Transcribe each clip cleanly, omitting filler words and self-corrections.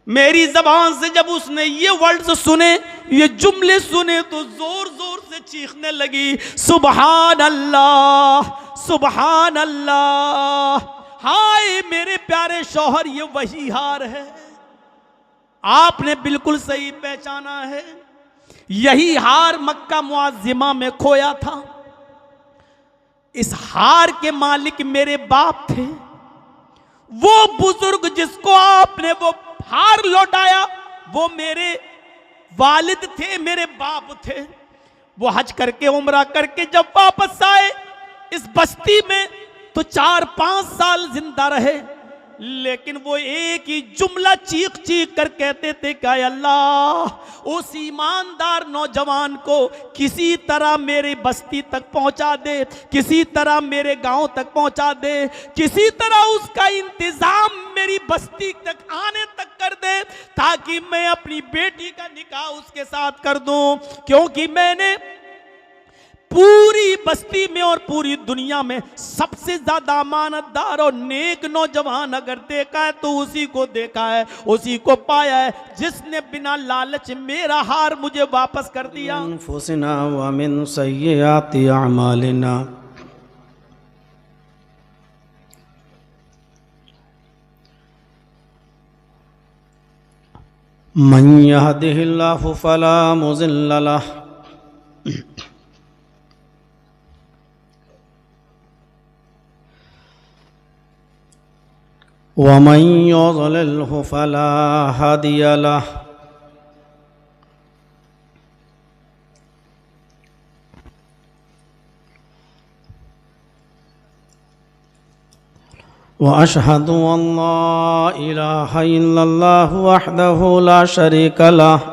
मेरी जबान से जब उसने ये वर्ड्स सुने, ये जुमले सुने, तो जोर जोर से चीखने लगी, सुबहान अल्लाह, सुबहान अल्लाह। हाय मेरे प्यारे शौहर, ये वही हार है, आपने बिल्कुल सही पहचाना है। यही हार मक्का मुअज्जिमा में खोया था। इस हार के मालिक मेरे बाप थे। वो बुजुर्ग जिसको आपने वो हार लौटाया, वो मेरे वालिद थे, मेरे बाप थे। वो हज करके उम्रा करके जब वापस आए इस बस्ती में, तो 4-5 साल जिंदा रहे। लेकिन वो एक ही जुमला चीख चीख कर कहते थे कि अल्लाह, उस ईमानदार नौजवान को किसी तरह मेरी बस्ती तक पहुंचा दे, किसी तरह मेरे गांव तक पहुंचा दे, किसी तरह उसका इंतजाम मेरी बस्ती तक आने तक कर दे, ताकि मैं अपनी बेटी का निकाह उसके साथ कर दूं। क्योंकि मैंने पूरी बस्ती में और पूरी दुनिया में सबसे ज्यादा अमानतदार और नेक नौजवान अगर देखा है तो उसी को देखा है, उसी को पाया है, जिसने बिना लालच मेरा हार मुझे वापस कर दिया। अनफुसिना व मिन सय्यिआति अमालिना, मन यहदिहिल्लाहु फला मुज़िल्ल लह वमन युज़लिल्हु फला हादिय लह। व अशहदु अल्ला इलाहा इल्लल्लाहु वहदहु ला शरीक लह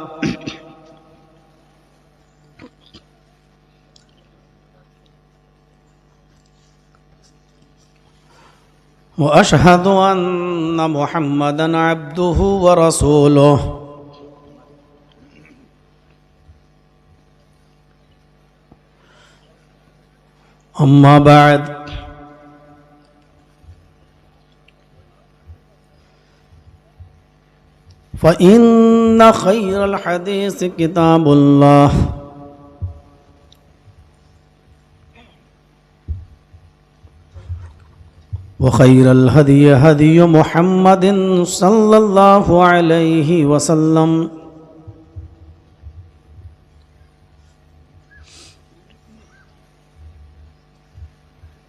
व अशहदु अन्न मुहम्मदन अब्दुहु व रसूलुहु। अम्मा बाद, फ़इन्न खैरल हदीस किताबुल्लाह व खैरल हदी हदी मुहम्मदिन सल्लल्लाहु अलैहि वसल्लम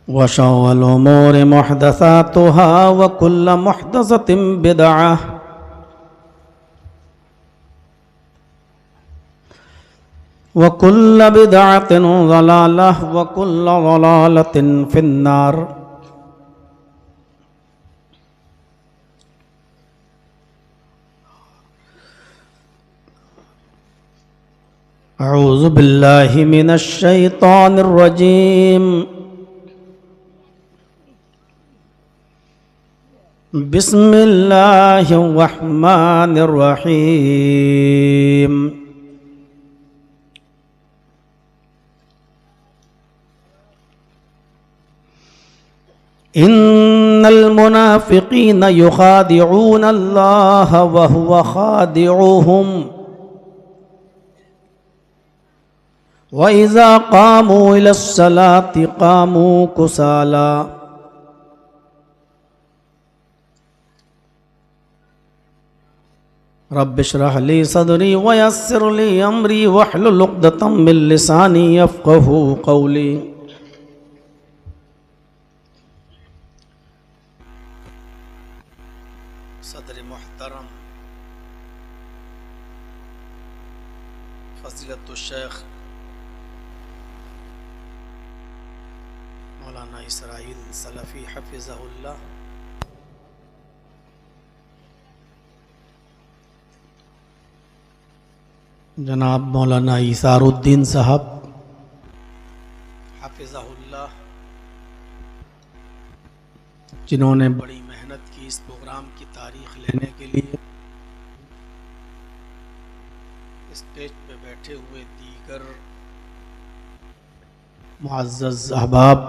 व शर्रुल उमूरि मुहदसातुहा व कुल्लु मुहदसतिन बिदअह व कुल्लु बिदअतिन ज़लालह व कुल्लु ज़लालतिन फिन्नार। अऊज़ु बिल्लाहि मिनश शैतानिर रजीम। बिस्मिल्लाहिर रहमानिर रहीम। इन्नल मुनाफिकीन युखादिऊन अल्लाह व हुवा खादिउहुम व इज़ा क़ामू इलस्सलाति क़ामू कुसाला। रब्बिश्रह ली सदरी व यस्सिर ली अमरी वहलुल उक़दतम मिन लिसानी यफ़क़हू क़ौली। सदर मुहतरम फ़ज़ीलतुश शेख मौलाना इसराइल सलफ़ी हफ़िज़हुल्लाह, जनाब मौलाना इसारुद्दीन साहब हफ़िज़हुल्लाह, जिन्होंने बड़ी मेहनत की इस प्रोग्राम की तारीख़ लेने के लिए, स्टेज पे बैठे हुए दीगर मुअज़्ज़ज़ अहबाब,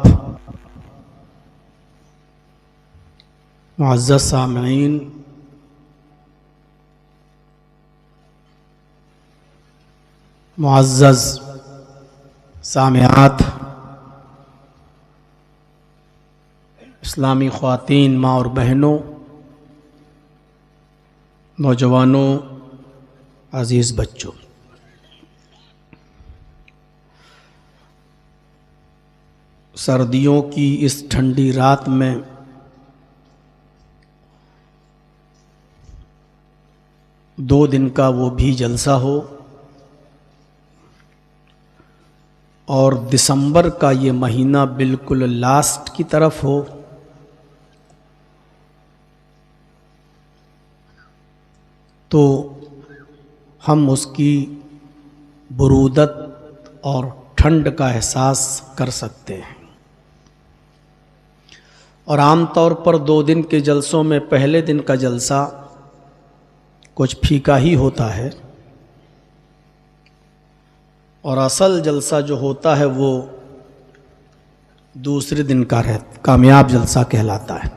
मुअज़्ज़ज़ सामईन, मुअज़्ज़ज़ सामिआत, इस्लामी ख़वातीन, माँ और बहनों, नौजवानों, अज़ीज़ बच्चों, सर्दियों की इस ठंडी रात में दो दिन का वो भी जलसा हो और दिसंबर का ये महीना बिल्कुल लास्ट की तरफ हो, तो हम उसकी बरूदत और ठंड का एहसास कर सकते हैं। और आम तौर पर 2 दिन के जलसों में पहले दिन का जलसा कुछ फीका ही होता है और असल जलसा जो होता है वो दूसरे दिन का कामयाब जलसा कहलाता है।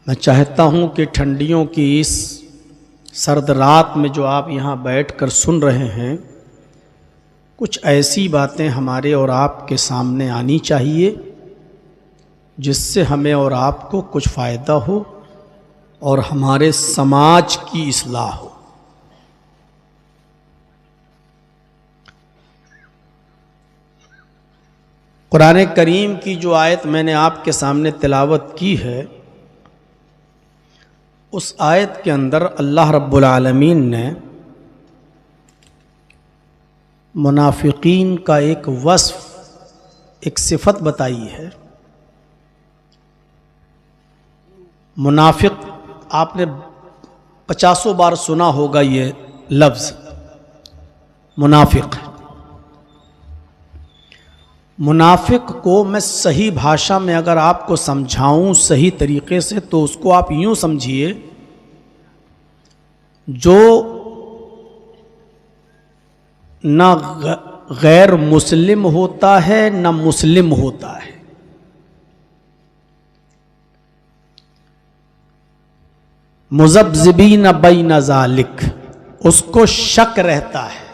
मैं चाहता हूँ कि ठंडियों की इस सर्द रात में जो आप यहाँ बैठकर सुन रहे हैं, कुछ ऐसी बातें हमारे और आपके सामने आनी चाहिए जिससे हमें और आपको कुछ फ़ायदा हो और हमारे समाज की इस्लाह हो। कुरान करीम की जो आयत मैंने आपके सामने तिलावत की है, उस आयत के अंदर अल्लाह रब्बुल आलमीन ने मुनाफिकीन का एक वस्फ, एक सिफत बताई है। मुनाफिक, आपने 50 बार सुना होगा ये लफ्ज़ मुनाफिक। मुनाफिक को मैं सही भाषा में अगर आपको समझाऊं सही तरीके से, तो उसको आप यूं समझिए, जो ना गैर मुस्लिम होता है ना मुस्लिम होता है, मुज़ब्ज़िबीन बैन ज़ालिक, उसको शक रहता है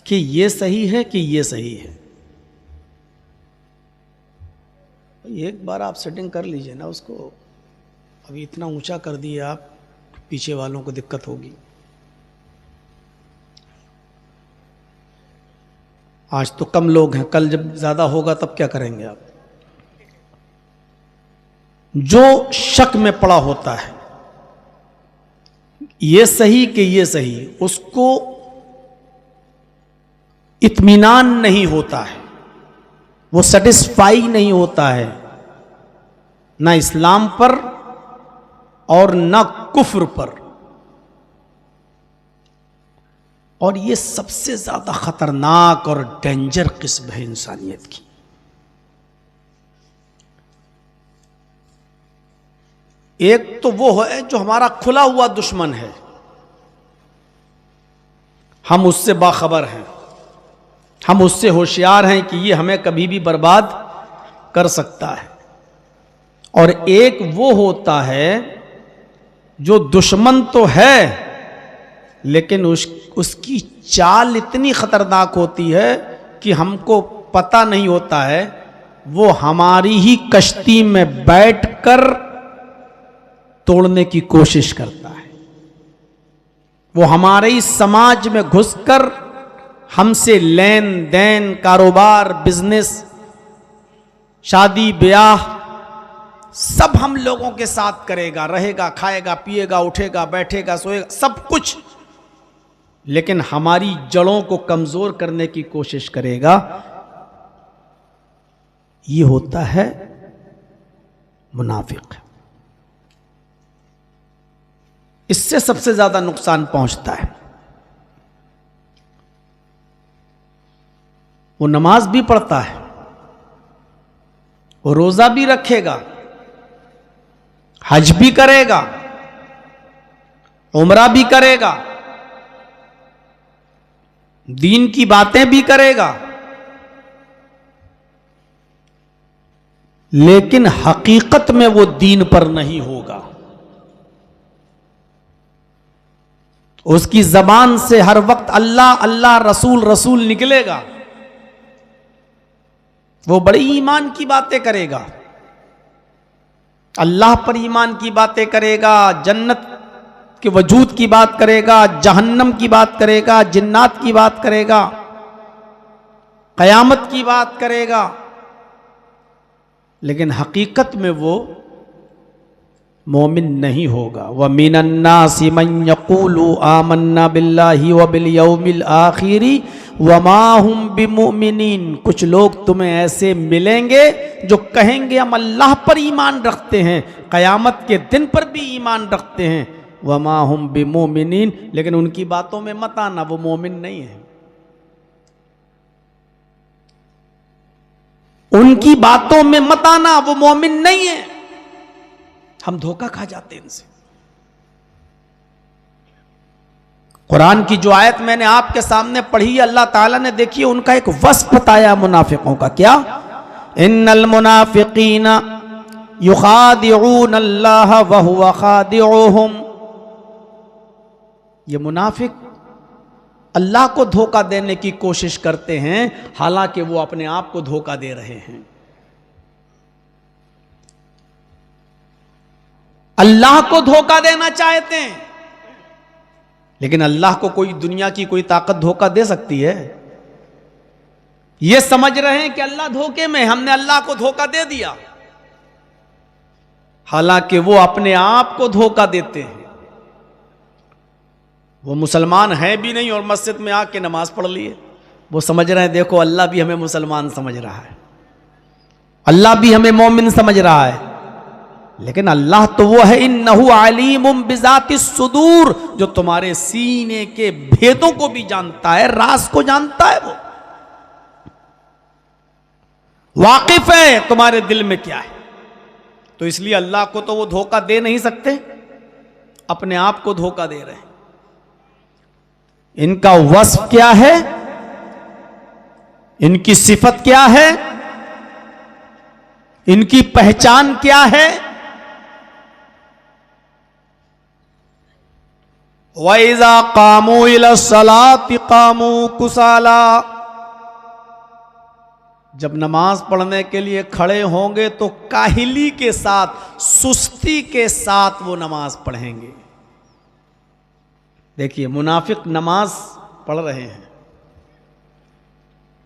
कि ये सही है कि ये सही है। एक बार आप सेटिंग कर लीजिए ना उसको, अभी इतना ऊंचा कर दिए आप, पीछे वालों को दिक्कत होगी। आज तो कम लोग हैं, कल जब ज़्यादा होगा तब क्या करेंगे आप। जो शक में पड़ा होता है ये सही कि ये सही, उसको इत्मीनान नहीं होता है, वो सेटिस्फाई नहीं होता है, ना इस्लाम पर और ना कुफ्र पर। और ये सबसे ज़्यादा ख़तरनाक और डेंजर किस्म है इंसानियत की। एक तो वो है जो हमारा खुला हुआ दुश्मन है, हम उससे बाखबर हैं, हम उससे होशियार हैं कि ये हमें कभी भी बर्बाद कर सकता है। और एक वो होता है जो दुश्मन तो है लेकिन उसकी चाल इतनी खतरनाक होती है कि हमको पता नहीं होता है, वो हमारी ही कश्ती में बैठकर तोड़ने की कोशिश करता है, वो हमारे ही समाज में घुसकर हमसे लेन देन, कारोबार, बिजनेस, शादी ब्याह सब हम लोगों के साथ करेगा, रहेगा, खाएगा, पिएगा, उठेगा, बैठेगा, सोएगा, सब कुछ, लेकिन हमारी जड़ों को कमजोर करने की कोशिश करेगा। ये होता है मुनाफिक। इससे सबसे ज्यादा नुकसान पहुंचता है। वो नमाज भी पढ़ता है, वो रोजा भी रखेगा, हज भी करेगा, उम्रा भी करेगा, दीन की बातें भी करेगा, लेकिन हकीकत में वो दीन पर नहीं होगा। उसकी जबान से हर वक्त अल्लाह अल्लाह रसूल रसूल निकलेगा, वो बड़ी ईमान की बातें करेगा, अल्लाह पर ईमान की बातें करेगा, जन्नत के वजूद की बात करेगा, जहन्नम की बात करेगा, जिन्नात की बात करेगा, कयामत की बात करेगा, लेकिन हकीकत में वो मोमिन नहीं होगा। व मिनन्नासि मन यक़ूलु आमन्ना बिल्लाहि व बिल यौमिल आखिरी व मा हुम बिमुमिनीन। कुछ लोग तुम्हें ऐसे मिलेंगे जो कहेंगे हम अल्लाह पर ईमान रखते हैं, क़यामत के दिन पर भी ईमान रखते हैं, व मा हुम बिमुमिनीन, लेकिन उनकी बातों में मत आना, वो मोमिन नहीं है। उनकी बातों में मत आना, वो मोमिन नहीं है। हम धोखा खा जाते हैं इनसे। कुरान की जो आयत मैंने आपके सामने पढ़ी, अल्लाह ताला ने देखिए उनका एक वस्फ बताया मुनाफिकों का। क्या? इन्नल मुनाफिकीना युखादिऊन अल्लाह व हुवा खादिऊहुम। ये मुनाफिक अल्लाह को धोखा देने की कोशिश करते हैं, हालांकि वो अपने आप को धोखा दे रहे हैं। अल्लाह को धोखा देना चाहते हैं, लेकिन अल्लाह को कोई दुनिया की कोई ताकत धोखा दे सकती है? ये समझ रहे हैं कि अल्लाह धोखे में, हमने अल्लाह को धोखा दे दिया, हालांकि वो अपने आप को धोखा देते हैं। वो मुसलमान है भी नहीं और मस्जिद में आके नमाज पढ़ लिए। वो समझ रहे हैं देखो अल्लाह भी हमें मुसलमान समझ रहा है, अल्लाह भी हमें मोमिन समझ रहा है, लेकिन अल्लाह तो वो है इन्नहु अलीमुम बिज़ातिस सुदूर, जो तुम्हारे सीने के भेदों को भी जानता है, राज को जानता है, वो वाकिफ है तुम्हारे दिल में क्या है। तो इसलिए अल्लाह को तो वो धोखा दे नहीं सकते, अपने आप को धोखा दे रहे हैं। इनका वस्फ क्या है, इनकी सिफत क्या है, इनकी पहचान क्या है? वइज़ा कामू इला सलाति कामू कुसाला। जब नमाज पढ़ने के लिए खड़े होंगे तो काहिली के साथ, सुस्ती के साथ वो नमाज पढ़ेंगे। देखिए मुनाफिक नमाज पढ़ रहे हैं,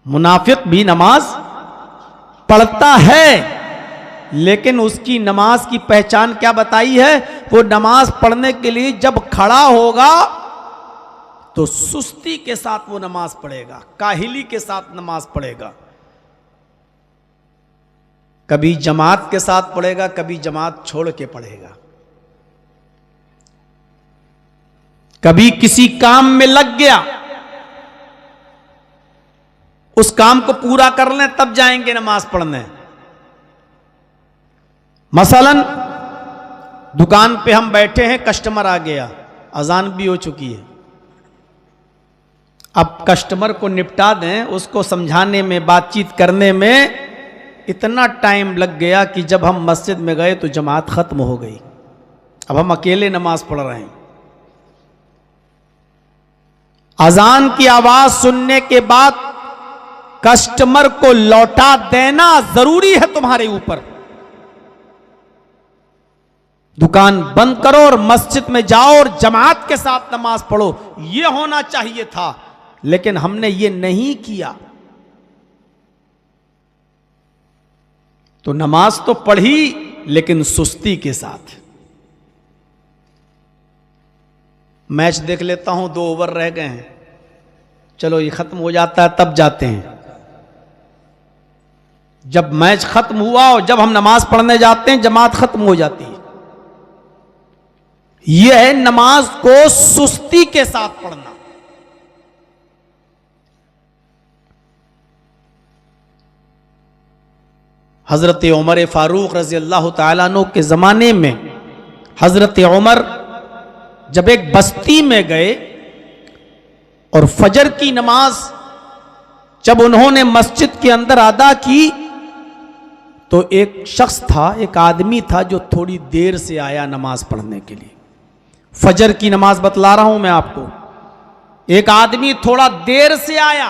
मुनाफिक भी नमाज पढ़ता है, लेकिन उसकी नमाज की पहचान क्या बताई है? वो नमाज पढ़ने के लिए जब खड़ा होगा तो सुस्ती के साथ वो नमाज पढ़ेगा, काहिली के साथ नमाज पढ़ेगा। कभी जमात के साथ पढ़ेगा, कभी जमात छोड़ के पढ़ेगा, कभी किसी काम में लग गया, उस काम को पूरा कर लें तब जाएंगे नमाज पढ़ने। मसलन दुकान पे हम बैठे हैं, कस्टमर आ गया, अजान भी हो चुकी है, अब कस्टमर को निपटा दें, उसको समझाने में, बातचीत करने में इतना टाइम लग गया कि जब हम मस्जिद में गए तो जमात खत्म हो गई। अब हम अकेले नमाज पढ़ रहे हैं। अजान की आवाज सुनने के बाद कस्टमर को लौटा देना जरूरी है तुम्हारे ऊपर। दुकान बंद करो और मस्जिद में जाओ और जमात के साथ नमाज पढ़ो, यह होना चाहिए था, लेकिन हमने ये नहीं किया। तो नमाज तो पढ़ी लेकिन सुस्ती के साथ। मैच देख लेता हूं, 2 ओवर रह गए हैं, चलो ये खत्म हो जाता है तब जाते हैं। जब मैच खत्म हुआ और जब हम नमाज पढ़ने जाते हैं जमात खत्म हो जाती है। यह है नमाज को सुस्ती के साथ पढ़ना। हजरत उमर फारूक रजी अल्लाह तआला अन्हु के ज़माने में हजरत उमर जब एक बस्ती में गए और फजर की नमाज जब उन्होंने मस्जिद के अंदर अदा की तो एक शख्स था, एक आदमी था जो थोड़ी देर से आया नमाज पढ़ने के लिए। फजर की नमाज बतला रहा हूं मैं आपको। एक आदमी थोड़ा देर से आया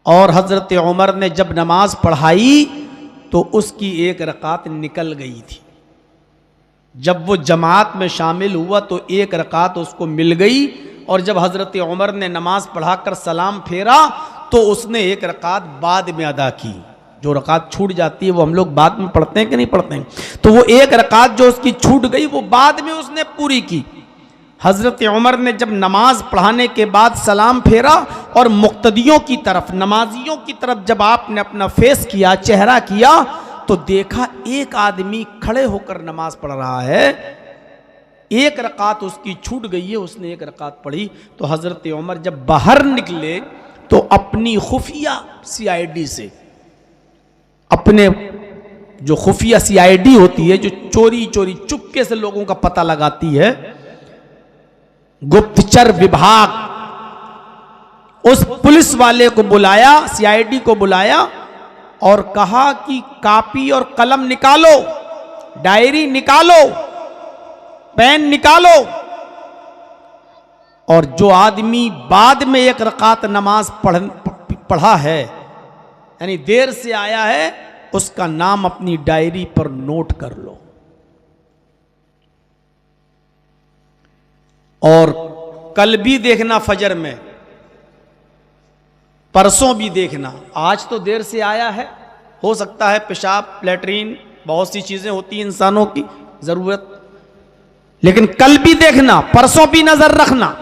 और हजरत उमर ने जब नमाज पढ़ाई तो उसकी एक रकात निकल गई थी। जब वो जमात में शामिल हुआ तो एक रकात उसको मिल गई, और जब हजरत उमर ने नमाज पढ़ाकर सलाम फेरा तो उसने एक रकात बाद में अदा की। जो रकात छूट जाती है वो हम लोग बाद में पढ़ते हैं कि नहीं पढ़ते हैं, तो वो एक रकात जो उसकी छूट गई वो बाद में उसने पूरी की। हजरत उमर ने जब नमाज पढ़ाने के बाद सलाम फेरा और मुक्तदियों की तरफ, नमाजियों की तरफ जब आपने अपना फेस किया, चेहरा किया, तो देखा एक आदमी खड़े होकर नमाज पढ़ रहा है, एक रकात उसकी छूट गई है, उसने एक रकात पढ़ी। तो हजरत उमर जब बाहर निकले तो अपनी खुफिया सीआईडी से, अपने जो खुफिया सीआईडी होती है जो चोरी चोरी चुपके से लोगों का पता लगाती है, गुप्तचर विभाग, उस पुलिस वाले को बुलाया, सीआईडी को बुलाया और कहा कि कॉपी और कलम निकालो, डायरी निकालो, पेन निकालो। और जो आदमी बाद में एक रकात नमाज पढ़ा है, यानी देर से आया है, उसका नाम अपनी डायरी पर नोट कर लो। और कल भी देखना फजर में, परसों भी देखना। आज तो देर से आया है, हो सकता है पेशाब, लैट्रीन, बहुत सी चीजें होती हैं इंसानों की जरूरत, लेकिन कल भी देखना, परसों भी नजर रखना।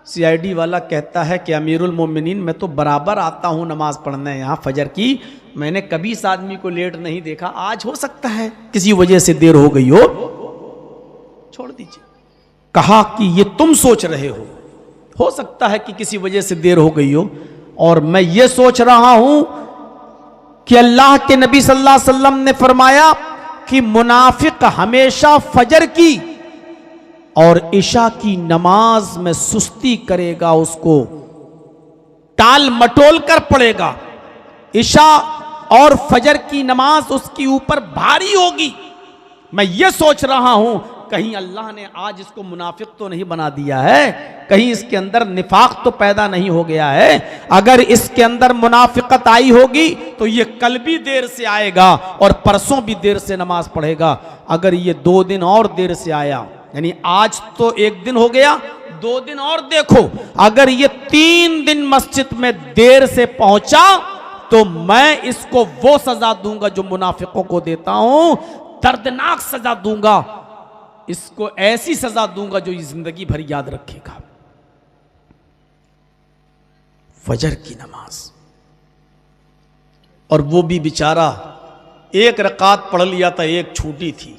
सीआईडी वाला कहता है कि अमीरुल मोमिनीन, मैं तो बराबर आता हूं नमाज पढ़ने यहां फजर की, मैंने कभी इस आदमी को लेट नहीं देखा, आज हो सकता है किसी वजह से देर हो गई हो, छोड़ दीजिए। कहा कि ये तुम सोच रहे हो सकता है कि किसी वजह से देर हो गई हो, और मैं ये सोच रहा हूं कि अल्लाह के नबी सल्लल्लाहु अलैहि वसल्लम ने फरमाया कि मुनाफिक हमेशा फजर की और इशा की नमाज में सुस्ती करेगा, उसको टाल मटोल कर पड़ेगा। इशा और फजर की नमाज उसके ऊपर भारी होगी। मैं ये सोच रहा हूं कहीं अल्लाह ने आज इसको मुनाफिक तो नहीं बना दिया है, कहीं इसके अंदर निफाक तो पैदा नहीं हो गया है। अगर इसके अंदर मुनाफिकत आई होगी तो ये कल भी देर से आएगा और परसों भी देर से नमाज पढ़ेगा। अगर ये 2 दिन और देर से आया, यानी आज तो 1 दिन हो गया, 2 दिन और देखो, अगर ये 3 दिन मस्जिद में देर से पहुंचा तो मैं इसको वो सजा दूंगा जो मुनाफिकों को देता हूं, दर्दनाक सजा दूंगा, इसको ऐसी सजा दूंगा जो ये जिंदगी भर याद रखेगा। फजर की नमाज, और वो भी बेचारा 1 रकात पढ़ लिया था, 1 छूटी थी।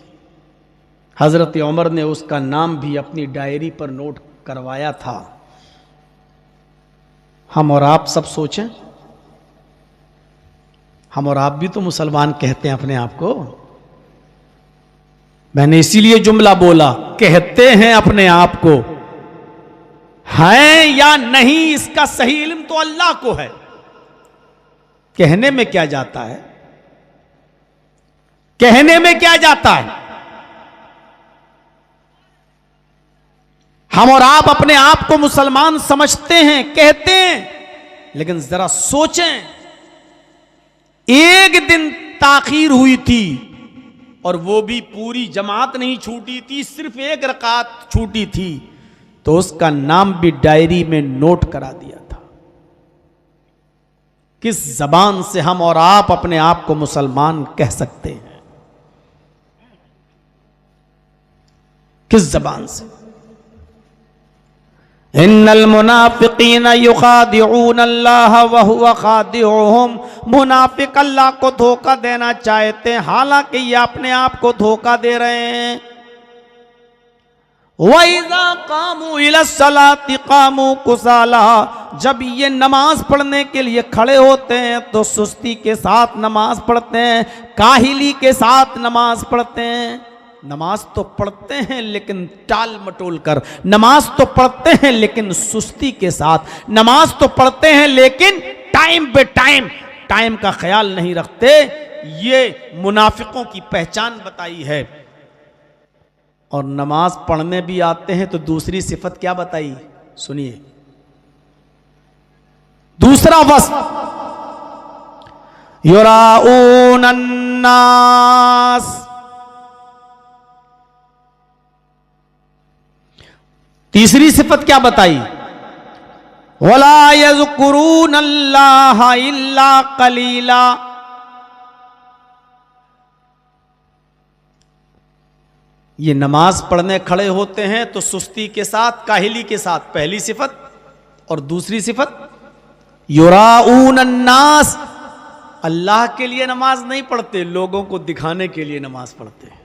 हजरत उमर ने उसका नाम भी अपनी डायरी पर नोट करवाया था। हम और आप सब सोचें, हम और आप भी तो मुसलमान कहते हैं अपने आप को। मैंने इसीलिए जुमला बोला, कहते हैं अपने आप को, हैं या नहीं इसका सही इल्म तो अल्लाह को है। कहने में क्या जाता है, कहने में क्या जाता है। हम और आप अपने आप को मुसलमान समझते हैं, कहते हैं, लेकिन जरा सोचें, 1 दिन ताखीर हुई थी और वो भी पूरी जमात नहीं छूटी थी, सिर्फ 1 रकात छूटी थी, तो उसका नाम भी डायरी में नोट करा दिया था। किस जबान से हम और आप अपने आप को मुसलमान कह सकते हैं, किस जबान से। इन्नल मुनाफिकीन युखादिऊन अल्लाह व हुवा खादिउहुम, मुनाफिक अल्लाह को धोखा देना चाहते हैं, हालांकि ये अपने आप को धोखा दे रहे हैं। वइज़ा कामू इलस्सलाति कामू कुसाला, जब ये नमाज पढ़ने के लिए खड़े होते हैं तो सुस्ती के साथ नमाज पढ़ते हैं, काहिली के साथ नमाज पढ़ते हैं। नमाज तो पढ़ते हैं लेकिन टाल मटोल कर, नमाज तो पढ़ते हैं लेकिन सुस्ती के साथ, नमाज तो पढ़ते हैं लेकिन टाइम पे टाइम का ख्याल नहीं रखते। ये मुनाफिकों की पहचान बताई है। और नमाज पढ़ने भी आते हैं, तो दूसरी सिफत क्या बताई, सुनिए। दूसरा वस्फ, युराऊन अन्नास, तीसरी सिफत क्या बताई, वला यज़कुरून अल्लाह इल्ला कलीला। ये नमाज पढ़ने खड़े होते हैं तो सुस्ती के साथ, काहिली के साथ, पहली सिफत। और दूसरी सिफत, युराऊन अन्नास, अल्लाह के लिए नमाज नहीं पढ़ते, लोगों को दिखाने के लिए नमाज पढ़ते हैं।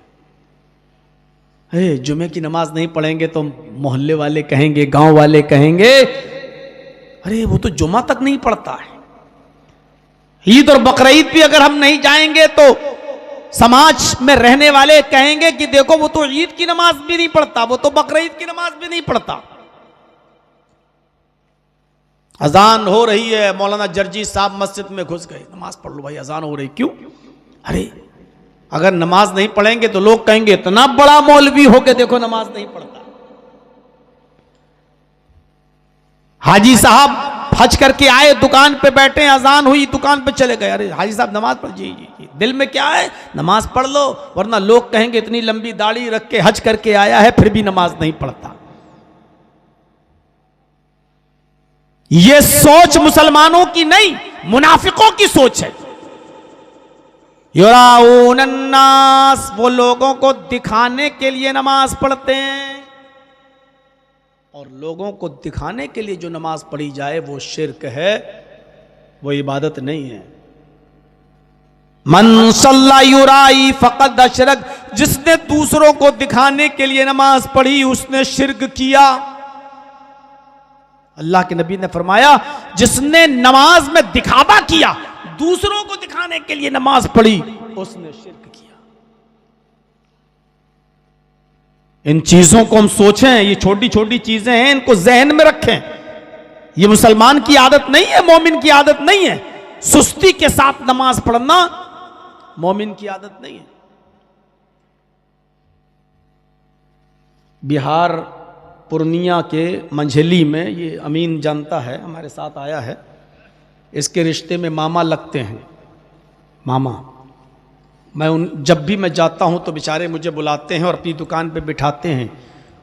जुमे की नमाज नहीं पढ़ेंगे तो मोहल्ले वाले कहेंगे, गांव वाले कहेंगे, अरे वो तो जुमा तक नहीं पढ़ता है। ईद और बकरीद भी अगर हम नहीं जाएंगे तो समाज में रहने वाले कहेंगे कि देखो वो तो ईद की नमाज भी नहीं पढ़ता, वो तो बकरीद की नमाज भी नहीं पढ़ता। अजान हो रही है, मौलाना जर्जी साहब मस्जिद में घुस गए, नमाज पढ़ लो भाई, अजान हो रही, क्यों? अरे अगर नमाज नहीं पढ़ेंगे तो लोग कहेंगे इतना बड़ा मौलवी होके देखो नमाज नहीं पढ़ता। हाजी साहब हज करके आए, दुकान पे बैठे, अजान हुई, दुकान पे चले गए, अरे हाजी साहब नमाज पढ़, जी जी जी, दिल में क्या है, नमाज पढ़ लो, वरना लोग कहेंगे इतनी लंबी दाढ़ी रख के हज करके आया है फिर भी नमाज नहीं पढ़ता। ये सोच मुसलमानों की नहीं, मुनाफिकों की सोच है। युराऊन अन्नास, वो लोगों को दिखाने के लिए नमाज पढ़ते हैं, और लोगों को दिखाने के लिए जो नमाज पढ़ी जाए वो शिर्क है, वो इबादत नहीं है। मन सल्ला युराई फक़द अशरक, जिसने दूसरों को दिखाने के लिए नमाज पढ़ी उसने शिर्क किया। अल्लाह के नबी ने फरमाया, जिसने नमाज में दिखावा किया, दूसरों को दिखाने के लिए नमाज पढ़ी, उसने शिर्क किया। इन चीजों को हम सोचें, ये छोटी छोटी चीजें हैं, इनको जहन में रखें। ये मुसलमान की आदत नहीं है, मोमिन की आदत नहीं है। सुस्ती के साथ नमाज पढ़ना मोमिन की आदत नहीं है। बिहार पूर्णिया के मंझली में, ये अमीन जानता है, हमारे साथ आया है, इसके रिश्ते में मामा लगते हैं, मामा। जब भी मैं जाता हूं तो बेचारे मुझे बुलाते हैं और अपनी दुकान पे बिठाते हैं।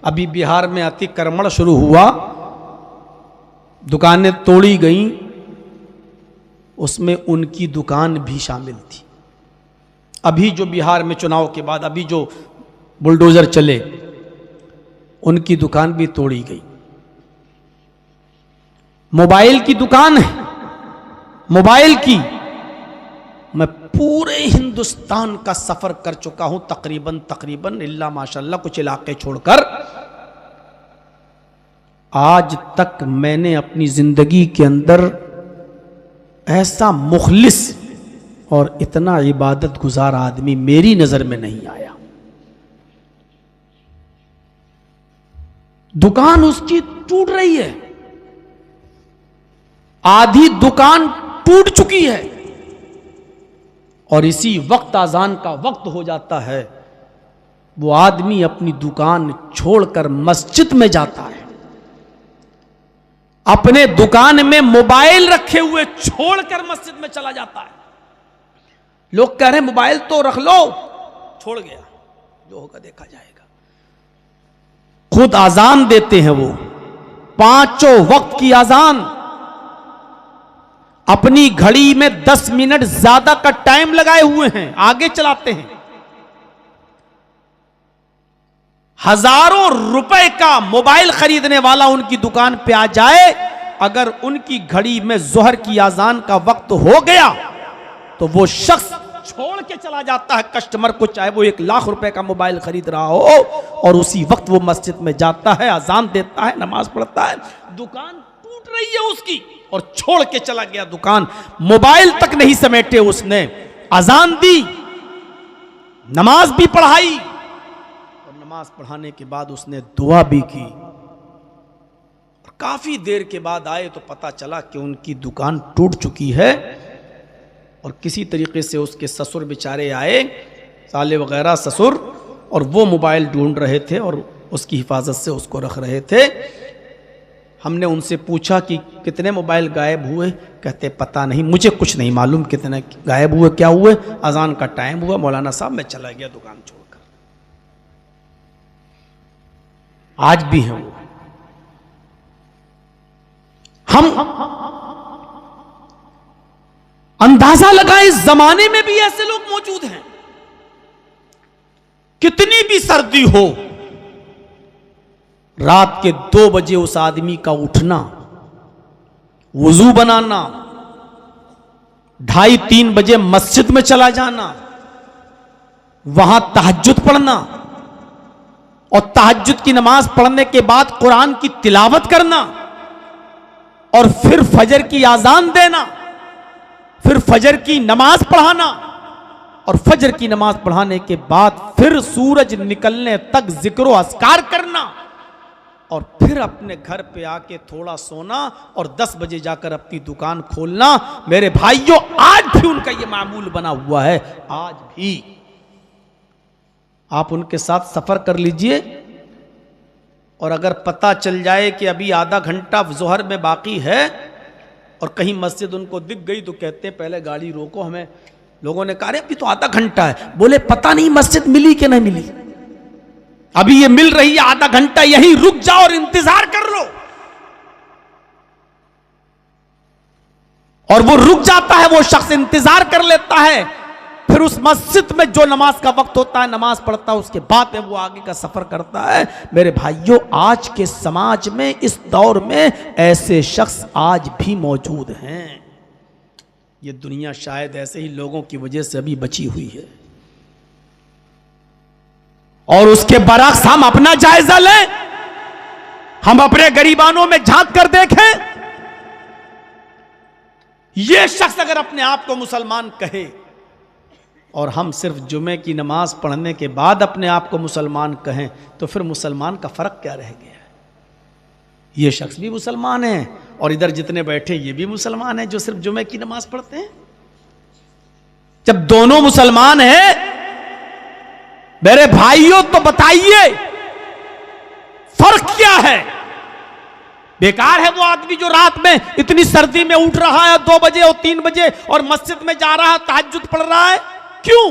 अभी बिहार में अतिक्रमण शुरू हुआ, दुकानें तोड़ी गईं, उसमें उनकी दुकान भी शामिल थी। अभी जो बिहार में चुनाव के बाद अभी जो बुलडोजर चले, उनकी दुकान भी तोड़ी गई। मोबाइल की दुकान है, मोबाइल की। मैं पूरे हिंदुस्तान का सफर कर चुका हूं, तकरीबन इल्ला माशाल्लाह कुछ इलाके छोड़कर। आज तक मैंने अपनी जिंदगी के अंदर ऐसा मुखलिस और इतना इबादत गुजार आदमी मेरी नजर में नहीं आया। दुकान उसकी टूट रही है, आधी दुकान टूट चुकी है, और इसी वक्त अजान का वक्त हो जाता है, वो आदमी अपनी दुकान छोड़कर मस्जिद में जाता है, अपने दुकान में मोबाइल रखे हुए छोड़कर मस्जिद में चला जाता है। लोग कह रहे हैं मोबाइल तो रख लो, छोड़ गया, जो होगा देखा जाएगा। खुद अजान देते हैं वो, पांचों वक्त की अजान, अपनी घड़ी में 10 मिनट ज्यादा का टाइम लगाए हुए हैं, आगे चलाते हैं। हजारों रुपए का मोबाइल खरीदने वाला उनकी दुकान पे आ जाए, अगर उनकी घड़ी में जोहर की अजान का वक्त हो गया तो वो शख्स छोड़ के चला जाता है कस्टमर को, चाहे वो 1 लाख रुपए का मोबाइल खरीद रहा हो, और उसी वक्त वो मस्जिद में जाता है, अजान देता है, नमाज पढ़ता है। दुकान टूट रही है उसकी और छोड़ के चला गया दुकान, मोबाइल तक नहीं समेटे उसने, अजान दी, नमाज भी पढ़ाई, और नमाज पढ़ाने के बाद उसने दुआ भी की। काफी देर के बाद आए तो पता चला कि उनकी दुकान टूट चुकी है, और किसी तरीके से उसके ससुर बेचारे आए, साले वगैरह ससुर, और वो मोबाइल ढूंढ रहे थे और उसकी हिफाजत से उसको रख रहे थे। हमने उनसे पूछा कि कितने मोबाइल गायब हुए? कहते पता नहीं, मुझे कुछ नहीं मालूम कितने गायब हुए, क्या हुए। अजान का टाइम हुआ, मौलाना साहब मैं चला गया दुकान छोड़कर। आज भी हैं वो। हम अंदाजा लगाएं, इस जमाने में भी ऐसे लोग मौजूद हैं। कितनी भी सर्दी हो, रात के 2 बजे उस आदमी का उठना, वुजू बनाना, 2:30-3 बजे मस्जिद में चला जाना, वहां तहज्जुद पढ़ना और तहज्जुद की नमाज पढ़ने के बाद कुरान की तिलावत करना और फिर फजर की आजान देना, फिर फजर की नमाज पढ़ाना और फजर की नमाज पढ़ाने के बाद फिर सूरज निकलने तक जिक्र अस्कार करना और फिर अपने घर पे आके थोड़ा सोना और 10 बजे जाकर अपनी दुकान खोलना। मेरे भाइयों, आज भी उनका यह मामूल बना हुआ है। आज भी आप उनके साथ सफर कर लीजिए और अगर पता चल जाए कि अभी आधा घंटा जोहर में बाकी है और कहीं मस्जिद उनको दिख गई तो कहते हैं पहले गाड़ी रोको। हमें लोगों ने कहा अभी तो आधा घंटा है। बोले पता नहीं मस्जिद मिली कि नहीं मिली, अभी ये मिल रही है, आधा घंटा यहीं रुक जाओ और इंतजार कर लो। और वो रुक जाता है, वो शख्स इंतजार कर लेता है, फिर उस मस्जिद में जो नमाज का वक्त होता है नमाज पढ़ता है, उसके बाद में वो आगे का सफर करता है। मेरे भाइयों, आज के समाज में, इस दौर में ऐसे शख्स आज भी मौजूद हैं। ये दुनिया शायद ऐसे ही लोगों की वजह से अभी बची हुई है। और उसके बरक्स हम अपना जायजा लें, हम अपने गरीबानों में झांक कर देखें। यह शख्स अगर अपने आप को मुसलमान कहे और हम सिर्फ जुमे की नमाज पढ़ने के बाद अपने आप को मुसलमान कहें तो फिर मुसलमान का फर्क क्या रह गया? ये शख्स भी मुसलमान है और इधर जितने बैठे ये भी मुसलमान हैं जो सिर्फ जुमे की नमाज पढ़ते हैं। जब दोनों मुसलमान हैं मेरे भाइयों, तो बताइए फर्क क्या है? बेकार है वो आदमी जो रात में इतनी सर्दी में उठ रहा है 2 बजे और 3 बजे और मस्जिद में जा रहा है, तहज्जुद पढ़ रहा है। क्यों?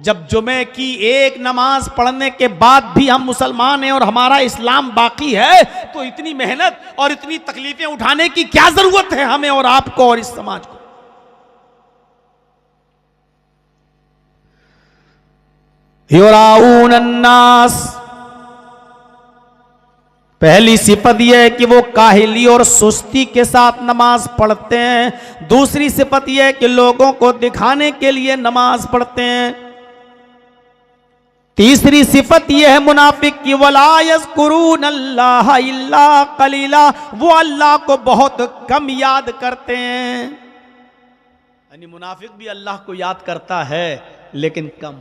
जब जुमे की एक नमाज पढ़ने के बाद भी हम मुसलमान हैं और हमारा इस्लाम बाकी है, तो इतनी मेहनत और इतनी तकलीफें उठाने की क्या जरूरत है हमें और आपको और इस समाज को? युराऊन अन्नास, पहली सिफत यह है कि वो काहिली और सुस्ती के साथ नमाज पढ़ते हैं। दूसरी सिफत यह है कि लोगों को दिखाने के लिए नमाज पढ़ते हैं। तीसरी सिफत यह है मुनाफिक की, वला यज़कुरून अल्लाह इल्ला कलीला, वो अल्लाह को बहुत कम याद करते हैं। यानी मुनाफिक भी अल्लाह को याद करता है लेकिन कम।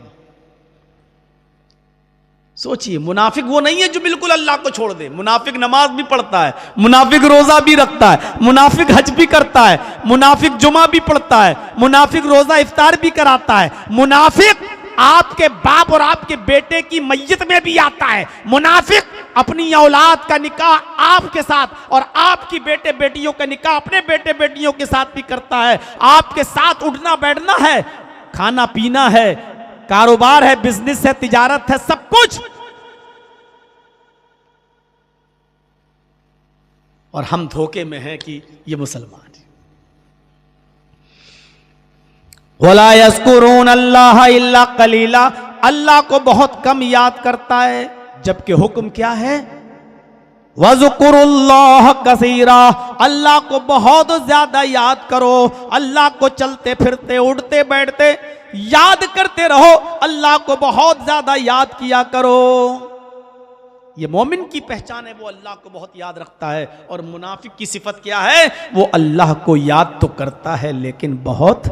सोचिए, मुनाफिक वो नहीं है जो बिल्कुल अल्लाह को छोड़ दे। मुनाफिक नमाज भी पढ़ता है, मुनाफिक रोजा भी रखता है, मुनाफिक हज भी करता है, मुनाफिक जुमा भी पढ़ता है, मुनाफिक रोजा इफ्तार भी कराता है, मुनाफिक आपके बाप और आपके बेटे की मैयत में भी आता है, मुनाफिक अपनी औलाद का निकाह आपके साथ और आपकी बेटे बेटियों का निकाह अपने बेटे बेटियों के साथ भी करता है। आपके साथ उठना बैठना है, खाना पीना है, कारोबार है, बिजनेस है, तिजारत है, सब कुछ। और हम धोखे में हैं कि ये मुसलमान है। वला यज़कुरून अल्लाह इल्ला कलीला, अल्लाह को बहुत कम याद करता है, जबकि हुक्म क्या है? वज़कुरुल्लाह कसीरा, अल्लाह को बहुत ज्यादा याद करो। अल्लाह को चलते फिरते उठते बैठते याद करते रहो, अल्लाह को बहुत ज्यादा याद किया करो। ये मोमिन की पहचान है, वो अल्लाह को बहुत याद रखता है। और मुनाफिक की सिफत क्या है? वो अल्लाह को याद तो करता है लेकिन बहुत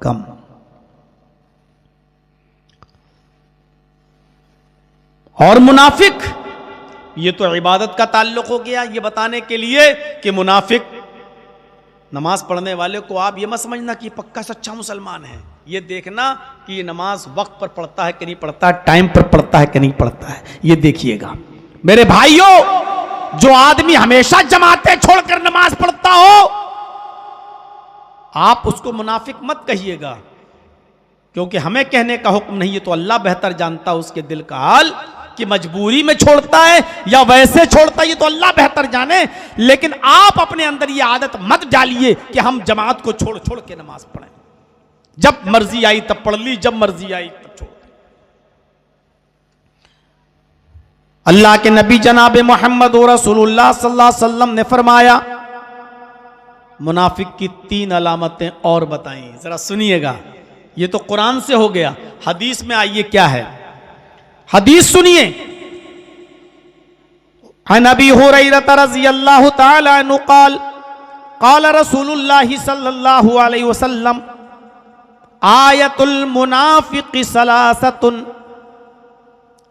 कम। और मुनाफिक, ये तो इबादत का ताल्लुक हो गया, ये बताने के लिए कि मुनाफिक, नमाज पढ़ने वाले को आप ये मत समझना कि पक्का सच्चा मुसलमान है। ये देखना कि ये नमाज वक्त पर पढ़ता है कि नहीं पढ़ता है, टाइम पर पढ़ता है कि नहीं पढ़ता है, ये देखिएगा। मेरे भाइयों, जो आदमी हमेशा जमातें छोड़कर नमाज पढ़ता हो, आप उसको मुनाफिक मत कहिएगा, क्योंकि हमें कहने का हुक्म नहीं है, तो अल्लाह बेहतर जानता है उसके दिल का हाल, कि मजबूरी में छोड़ता है या वैसे छोड़ता है, ये तो अल्लाह बेहतर जाने। लेकिन आप अपने अंदर ये आदत मत डालिए कि हम जमात को छोड़ छोड़ के नमाज पढ़ें, जब मर्जी आई तब पढ़ ली, जब मर्जी आई तब छोड़ दी। अल्लाह के नबी जनाब मोहम्मद रसूलुल्लाह सल्लल्लाहु अलैहि वसल्लम ने फरमाया, मुनाफिक की 3 अलामतें और बताई, जरा सुनिएगा। ये तो कुरान से हो गया, हदीस में आइए क्या है, हदीस सुनिए। नबी हुरैरा रज़ियल्लाहु ताला अन्हु क़ाल क़ाल रसूलुल्लाह सल्लल्लाहु अलैहि वसल्लम आयतुल मुनाफिक़ि सलासतुन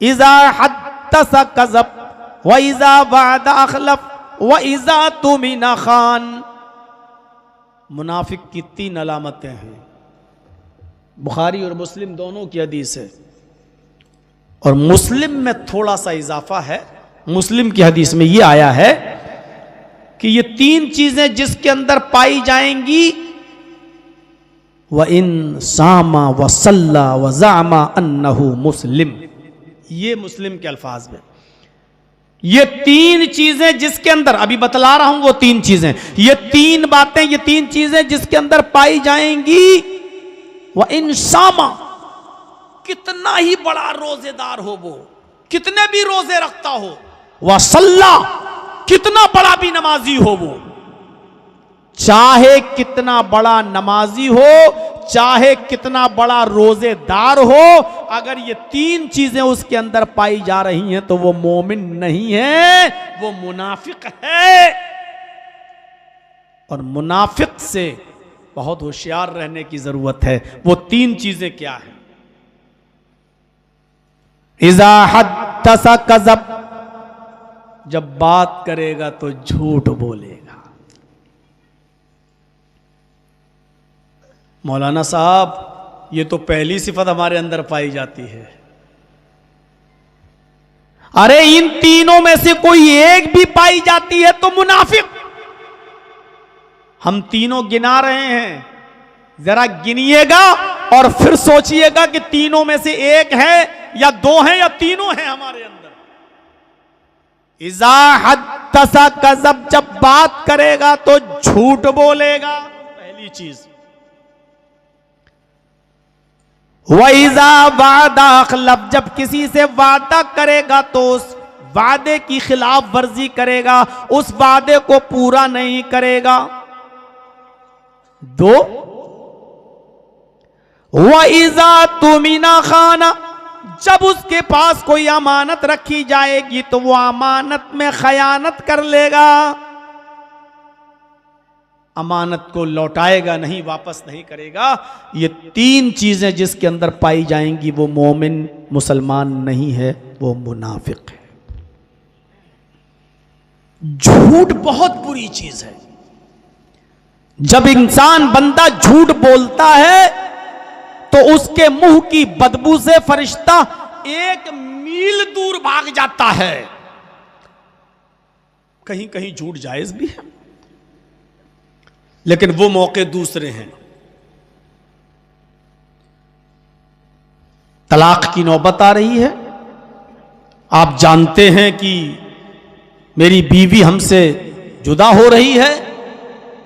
इज़ा हद्दस कज़ब व इज़ा वअदा अख़लफ़ व इज़ा तुमिना ख़ान। मुनाफिक की 3 अलामतें हैं। बुखारी और मुस्लिम दोनों की हदीस है, और मुस्लिम में थोड़ा सा इजाफा है। मुस्लिम की हदीस में यह आया है कि ये 3 चीजें जिसके अंदर पाई जाएंगी, व इन सामा व सल्ला व जामा अन्नहु मुस्लिम, ये मुस्लिम के अल्फाज में। ये 3 चीजें जिसके अंदर, अभी बतला रहा हूं वो 3 चीजें, ये 3 बातें, ये 3 चीजें जिसके अंदर पाई जाएंगी, व इन सामा, कितना ही बड़ा रोजेदार हो वो, कितने भी रोजे रखता हो, व सल्ला, कितना बड़ा भी नमाजी हो वो, चाहे कितना बड़ा नमाजी हो, चाहे कितना बड़ा रोजेदार हो, अगर ये 3 चीजें उसके अंदर पाई जा रही हैं तो वो मोमिन नहीं है, वो मुनाफिक है। और मुनाफिक से बहुत होशियार रहने की जरूरत है। वो 3 चीजें क्या है? इज़ा हद्दस कज़ब, जब बात करेगा तो झूठ बोलेगा। मौलाना साहब, ये तो पहली सिफत हमारे अंदर पाई जाती है। अरे इन तीनों में से कोई एक भी पाई जाती है तो मुनाफिक। हम तीनों गिना रहे हैं, जरा गिनिएगा और फिर सोचिएगा कि तीनों में से एक है या 2 है या तीनों है हमारे अंदर। इज़ा हद्दस कज़ब, जब बात करेगा तो झूठ बोलेगा, पहली चीज। वइज़ा वादा अख़लफ़, जब किसी से वादा करेगा तो उस वादे की खिलाफ वर्जी करेगा, उस वादे को पूरा नहीं करेगा। 2, वइज़ा तुमिना खाना, जब उसके पास कोई अमानत रखी जाएगी तो वो अमानत में खयानत कर लेगा, अमानत को लौटाएगा नहीं, वापस नहीं करेगा। ये 3 चीजें जिसके अंदर पाई जाएंगी वो मोमिन मुसलमान नहीं है, वो मुनाफिक है। झूठ बहुत बुरी चीज है। जब इंसान बंदा झूठ बोलता है तो उसके मुंह की बदबू से फरिश्ता 1 मील दूर भाग जाता है। कहीं कहीं झूठ जायज भी है, लेकिन वो मौके दूसरे हैं। तलाक की नौबत आ रही है। आप जानते हैं कि मेरी बीवी हमसे जुदा हो रही है,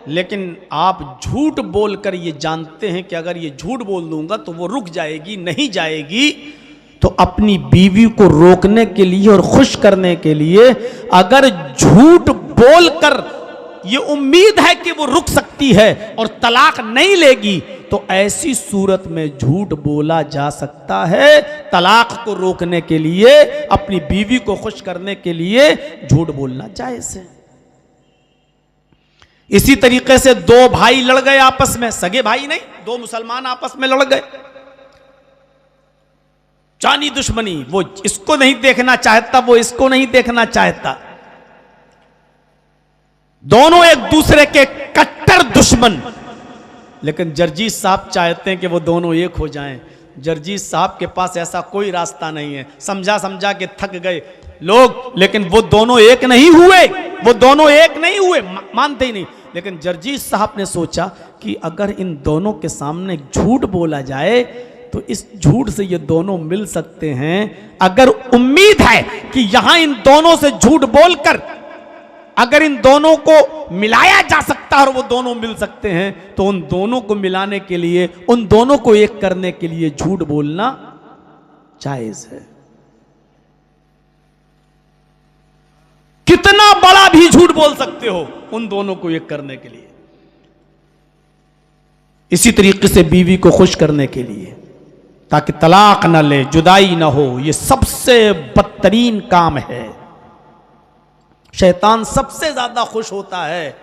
लेकिन आप झूठ बोलकर ये जानते हैं कि अगर ये झूठ बोल दूंगा तो वो रुक जाएगी, नहीं जाएगी। तो अपनी बीवी को रोकने के लिए और खुश करने के लिए अगर झूठ बोलकर ये उम्मीद है कि वो रुक सकती है और तलाक नहीं लेगी, तो ऐसी सूरत में झूठ बोला जा सकता है। तलाक को रोकने के लिए, अपनी बीवी को खुश करने के लिए झूठ बोलना जायज है। इसी तरीके से 2 भाई लड़ गए आपस में, सगे भाई नहीं, 2 मुसलमान आपस में लड़ गए, जानी दुश्मनी, वो इसको नहीं देखना चाहता, वो इसको नहीं देखना चाहता, दोनों एक दूसरे के कट्टर दुश्मन। लेकिन जर्जीस साहब चाहते हैं कि वो दोनों एक हो जाएं। जर्जीस साहब के पास ऐसा कोई रास्ता नहीं है, समझा समझा के थक गए लोग, लेकिन वो दोनों एक नहीं हुए, वो दोनों एक नहीं हुए, मानते ही नहीं। लेकिन जर्जीस साहब ने सोचा कि अगर इन दोनों के सामने झूठ बोला जाए तो इस झूठ से ये दोनों मिल सकते हैं। अगर उम्मीद है कि यहां इन दोनों से झूठ बोलकर अगर इन दोनों को मिलाया जा सकता है और वो दोनों मिल सकते हैं, तो उन दोनों को मिलाने के लिए, उन दोनों को एक करने के लिए झूठ बोलना जायज है। कितना बड़ा भी झूठ बोल सकते हो उन दोनों को एक करने के लिए। इसी तरीके से बीवी को खुश करने के लिए, ताकि तलाक न ले, जुदाई ना हो। यह सबसे बदतरीन काम है। शैतान सबसे ज्यादा खुश होता है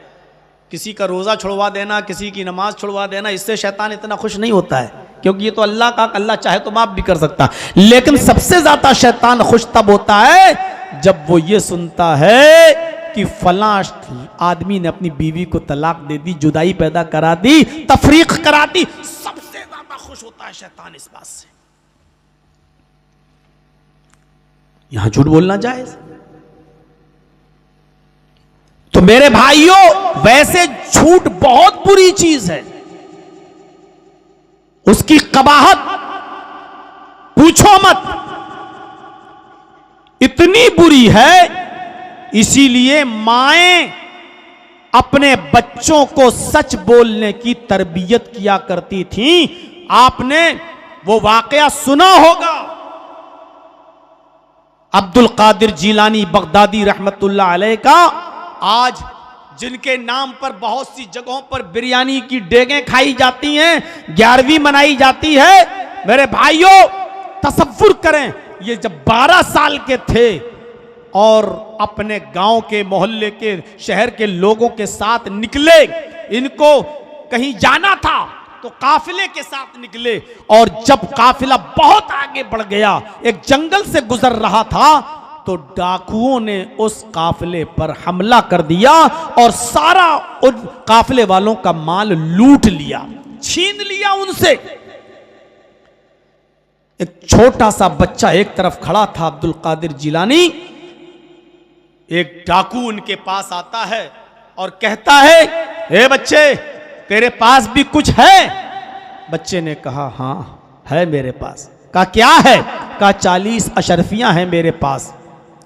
किसी का रोजा छुड़वा देना, किसी की नमाज छुड़वा देना, इससे शैतान इतना खुश नहीं होता है, क्योंकि ये तो अल्लाह का, अल्लाह चाहे तो माफ भी कर सकता है। लेकिन सबसे ज्यादा शैतान खुश तब होता है जब वो ये सुनता है कि फलां आदमी ने अपनी बीवी को तलाक दे दी, जुदाई पैदा करा दी, तफरीक करा दी। सबसे ज्यादा खुश होता है शैतान इस बात से। यहां झूठ बोलना जायज। तो मेरे भाइयों, वैसे झूठ बहुत बुरी चीज है, उसकी कबाहत पूछो मत, इतनी बुरी है। इसीलिए माएं अपने बच्चों को सच बोलने की तरबियत किया करती थीं। आपने वो वाकया सुना होगा, अब्दुल कादिर जीलानी बगदादी रहमतुल्लाह अलैह का। आज जिनके नाम पर बहुत सी जगहों पर बिरयानी की डेगें खाई जाती हैं, 11वीं मनाई जाती है। मेरे भाइयों, तसव्वुर करें, ये जब 12 साल के थे और अपने गांव के, मोहल्ले के, शहर के लोगों के साथ निकले, इनको कहीं जाना था तो काफिले के साथ निकले, और जब काफिला बहुत आगे बढ़ गया, एक जंगल से गुजर रहा था, तो डाकुओं ने उस काफिले पर हमला कर दिया और सारा उन काफिले वालों का माल लूट लिया, छीन लिया उनसे। एक छोटा सा बच्चा एक तरफ खड़ा था, अब्दुल कादिर जिलानी। एक डाकू उनके पास आता है और कहता है, हे बच्चे, तेरे पास भी कुछ है? बच्चे ने कहा, हाँ है मेरे पास। कहा क्या है? कहा 40 अशरफियां हैं मेरे पास।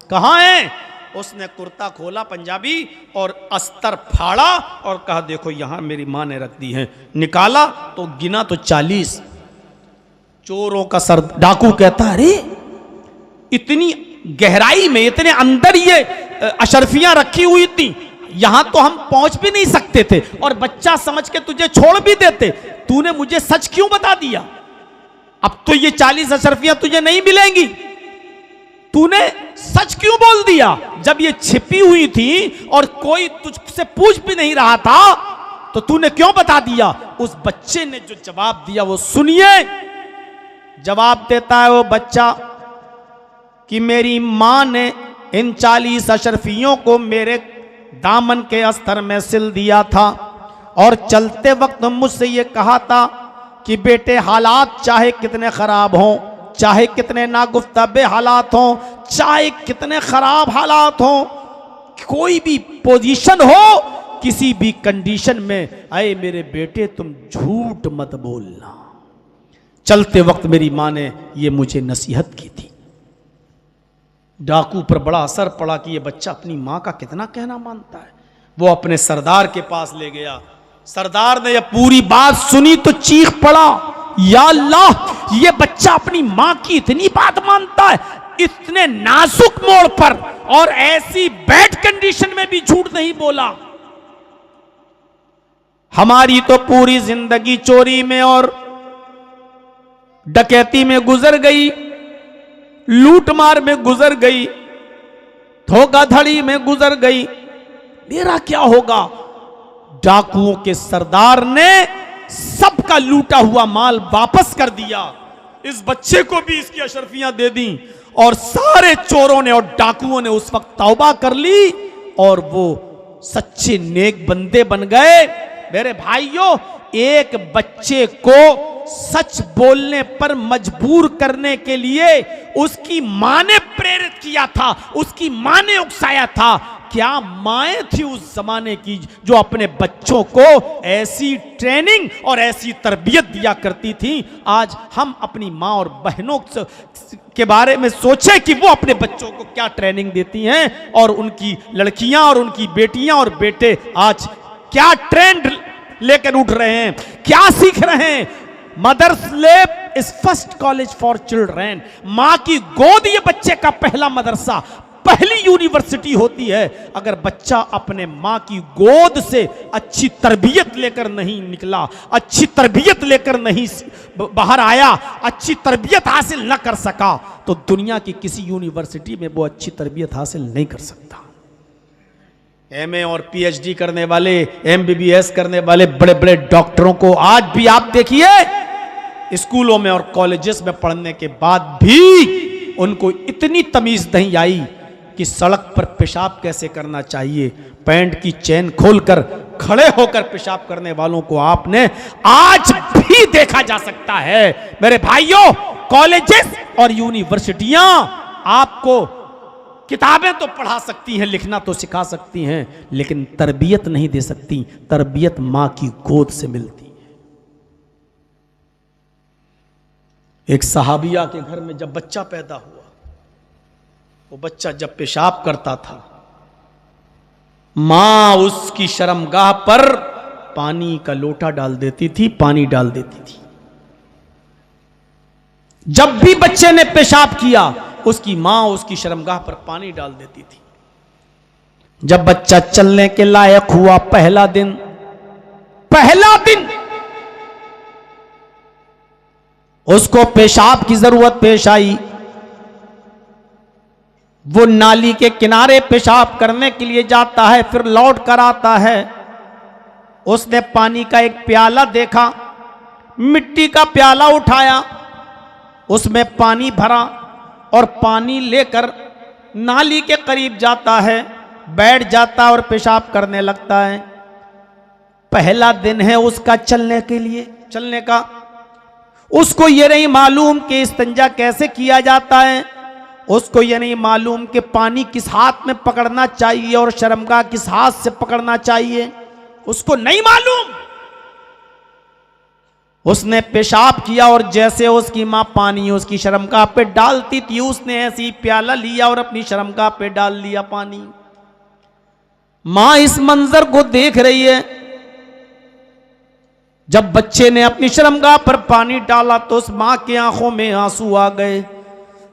कहाँ हैं? उसने कुर्ता खोला पंजाबी और अस्तर फाड़ा और कहा, देखो यहां मेरी मां ने रख दी है। निकाला तो गिना तो 40। चोरों का सर। डाकू कहता है, अरे इतनी गहराई में, इतने अंदर ये अशरफियां रखी हुई थी, यहां तो हम पहुंच भी नहीं सकते थे, और बच्चा समझ के तुझे छोड़ भी देते। तूने मुझे सच क्यों बता दिया? अब तो ये 40 अशरफियां तुझे नहीं मिलेंगी। तूने सच क्यों बोल दिया? जब ये छिपी हुई थी और कोई तुझसे पूछ भी नहीं रहा था, तो तूने क्यों बता दिया? उस बच्चे ने जो जवाब दिया वो सुनिए। जवाब देता है वो बच्चा कि मेरी मां ने इन 40 अशरफियों को मेरे दामन के अस्तर में सिल दिया था, और चलते वक्त मुझसे ये कहा था कि बेटे, हालात चाहे कितने खराब हों, चाहे कितने नागुफ्ताबे हालात हों, चाहे कितने खराब हालात हों, कोई भी पोजीशन हो, किसी भी कंडीशन में, अरे मेरे बेटे तुम झूठ मत बोलना। चलते वक्त मेरी मां ने ये मुझे नसीहत की थी। डाकू पर बड़ा असर पड़ा कि ये बच्चा अपनी मां का कितना कहना मानता है। वो अपने सरदार के पास ले गया। सरदार ने ये पूरी बात सुनी तो चीख पड़ा, या अल्लाह, ये बच्चा अपनी मां की इतनी बात मानता है, इतने नाजुक मोड़ पर, और ऐसी बैड कंडीशन में भी झूठ नहीं बोला। हमारी तो पूरी जिंदगी चोरी में और डकैती में गुजर गई, लूटमार में गुजर गई, धोखाधड़ी में गुजर गई, मेरा क्या होगा? डाकुओं के सरदार ने सबका लूटा हुआ माल वापस कर दिया, इस बच्चे को भी इसकी अशरफियां दे दी, और सारे चोरों ने और डाकुओं ने उस वक्त तौबा कर ली और वो सच्चे नेक बंदे बन गए। मेरे भाइयों, एक बच्चे को सच बोलने पर मजबूर करने के लिए उसकी मां ने प्रेरित किया था, उसकी मां ने उकसाया था। क्या माएं थी उस जमाने की जो अपने बच्चों को ऐसी ट्रेनिंग और ऐसी तरबियत दिया करती थी। आज हम अपनी मां और बहनों के बारे में सोचें कि वो अपने बच्चों को क्या ट्रेनिंग देती हैं, और उनकी लड़कियां और उनकी बेटियां और बेटे आज क्या ट्रेंड लेकर उठ रहे हैं, क्या सीख रहे हैं। Mother's lap is first college for children. मां की गोद ये बच्चे का पहला मदरसा, पहली यूनिवर्सिटी होती है। अगर बच्चा अपने मां की गोद से अच्छी तरबियत लेकर नहीं निकला, अच्छी तरबियत लेकर नहीं बाहर आया, अच्छी तरबियत हासिल न कर सका, तो दुनिया की किसी यूनिवर्सिटी में वो अच्छी तरबियत हासिल नहीं कर सकता। एमए और पीएचडी करने वाले, एमबीबीएस करने वाले बड़े बड़े डॉक्टरों को आज भी आप देखिए, स्कूलों में और कॉलेजेस में पढ़ने के बाद भी उनको इतनी तमीज नहीं आई कि सड़क पर पेशाब कैसे करना चाहिए। पैंट की चेन खोलकर खड़े होकर पेशाब करने वालों को आपने आज भी देखा जा सकता है। मेरे भाइयों, कॉलेजेस और यूनिवर्सिटियां आपको किताबें तो पढ़ा सकती हैं, लिखना तो सिखा सकती हैं, लेकिन तरबियत नहीं दे सकती। तरबियत मां की गोद से मिलती है। एक सहाबिया के घर में जब बच्चा पैदा हुआ, वो बच्चा जब पेशाब करता था, मां उसकी शर्मगाह पर पानी का लोटा डाल देती थी, पानी डाल देती थी। जब भी बच्चे ने पेशाब किया, उसकी मां उसकी शर्मगाह पर पानी डाल देती थी। जब बच्चा चलने के लायक हुआ, पहला दिन उसको पेशाब की जरूरत पेश आई। वो नाली के किनारे पेशाब करने के लिए जाता है, फिर लौट कर आता है। उसने पानी का एक प्याला देखा, मिट्टी का प्याला उठाया, उसमें पानी भरा और पानी लेकर नाली के करीब जाता है, बैठ जाता और पेशाब करने लगता है। पहला दिन है उसका चलने का। उसको ये नहीं मालूम कि इस्तिंजा कैसे किया जाता है, उसको ये नहीं मालूम कि पानी किस हाथ में पकड़ना चाहिए और शर्मगाह किस हाथ से पकड़ना चाहिए, उसको नहीं मालूम। उसने पेशाब किया और जैसे उसकी मां पानी उसकी शर्मगाह पे डालती थी, उसने ऐसी प्याला लिया और अपनी शर्मगाह पे डाल लिया पानी। मां इस मंजर को देख रही है। जब बच्चे ने अपनी शर्मगाह पर पानी डाला तो उस मां की आंखों में आंसू आ गए।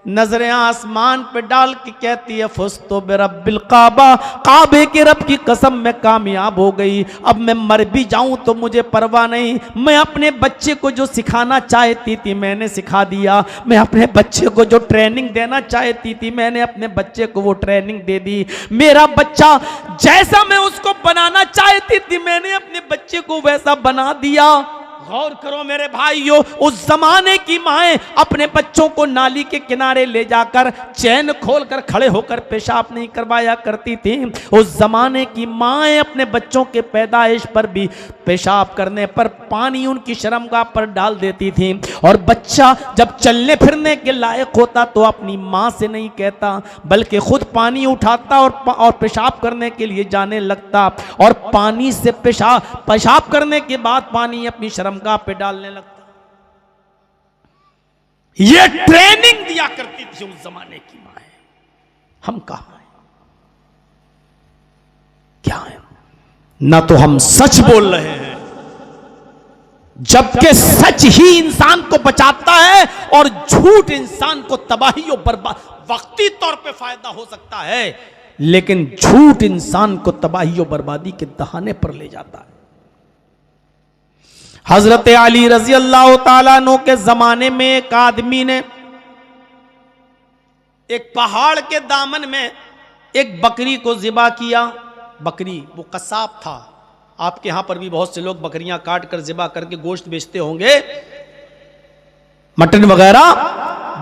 नजरें आसमान पे डाल के कहती है, फुस्तो बिरब्बिल काबा, काबे के रब की कसम मैं कामयाब हो गई। अब मैं मर भी जाऊं तो मुझे परवाह नहीं। मैं अपने बच्चे को जो सिखाना चाहती थी मैंने सिखा दिया। मैं अपने बच्चे को जो ट्रेनिंग देना चाहती थी मैंने अपने बच्चे को वो ट्रेनिंग दे दी। मेरा बच्चा जैसा मैं उसको बनाना चाहती थी मैंने अपने बच्चे को वैसा बना दिया। गौर करो मेरे भाइयों, उस जमाने की माएं अपने बच्चों को नाली के किनारे ले जाकर चैन खोलकर खड़े होकर पेशाब नहीं करवाया करती थी। उस जमाने की माएं अपने बच्चों के पैदाइश पर भी पेशाब करने पर पानी उनकी शर्मगाह पर डाल देती थी। और बच्चा जब चलने फिरने के लायक होता तो अपनी मां से नहीं कहता बल्कि खुद पानी उठाता और पेशाब करने के लिए जाने लगता। और पानी से पेशाब करने के बाद पानी अपनी शर्मगाह पे डालने लगता। ये ट्रेनिंग दिया करती थी उस जमाने की मां। हम कहां हैं, क्या है? ना तो हम सच बोल रहे हैं, जबकि सच ही इंसान को बचाता है और झूठ इंसान को तबाही और बर्बाद, वक्ती तौर पे फायदा हो सकता है लेकिन झूठ इंसान को तबाही और बर्बादी के दहाने पर ले जाता है। हजरत अली रजी अल्लाह ताला अन्हु के जमाने में एक आदमी ने एक पहाड़ के दामन में एक बकरी को ज़िबा किया। बकरी, वो कसाब था। आपके यहां पर भी बहुत से लोग बकरियां काट कर ज़िबा करके गोश्त बेचते होंगे, मटन वगैरह।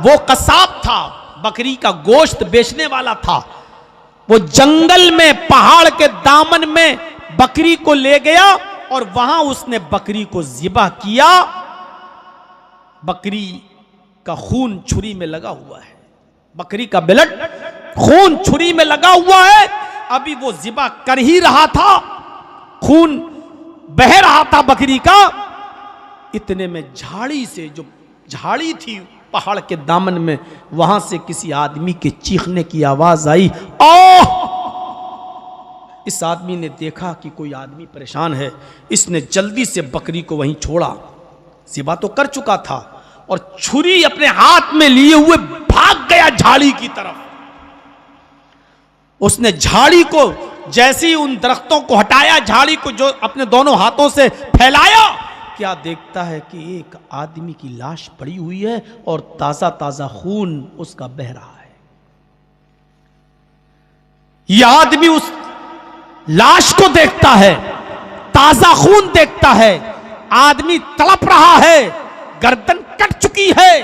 वो कसाब था, बकरी का गोश्त बेचने वाला था। वो जंगल में पहाड़ के दामन में बकरी को ले गया और वहां उसने बकरी को ज़िबा किया। बकरी का खून छुरी में लगा हुआ है, बकरी का ब्लड खून छुरी में लगा हुआ है। अभी वो ज़िबा कर ही रहा था, खून बह रहा था बकरी का। इतने में झाड़ी से, जो झाड़ी थी पहाड़ के दामन में, वहां से किसी आदमी के चीखने की आवाज आई। इस आदमी ने देखा कि कोई आदमी परेशान है। इसने जल्दी से बकरी को वहीं छोड़ा, ज़िबा तो कर चुका था, और छुरी अपने हाथ में लिए हुए भाग गया झाड़ी की तरफ। उसने झाड़ी को जैसे ही उन दरख्तों को हटाया, झाड़ी को जो अपने दोनों हाथों से फैलाया, क्या देखता है कि एक आदमी की लाश पड़ी हुई है और ताजा ताजा खून उसका बह रहा है। यह आदमी उस लाश को देखता है, ताजा खून देखता है, आदमी तड़प रहा है, गर्दन कट चुकी है,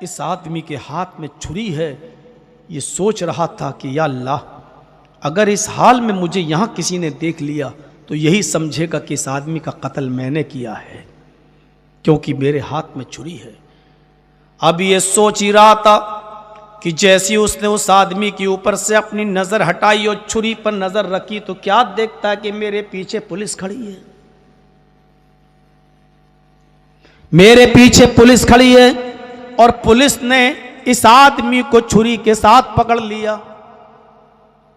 इस आदमी के हाथ में छुरी है। ये सोच रहा था कि या अल्लाह, अगर इस हाल में मुझे यहां किसी ने देख लिया तो यही समझेगा कि इस आदमी का कत्ल मैंने किया है, क्योंकि मेरे हाथ में छुरी है। अब ये सोच ही रहा था कि जैसी उसने उस आदमी के ऊपर से अपनी नजर हटाई और छुरी पर नजर रखी, तो क्या देखता है कि मेरे पीछे पुलिस खड़ी है, मेरे पीछे पुलिस खड़ी है, और पुलिस ने इस आदमी को छुरी के साथ पकड़ लिया।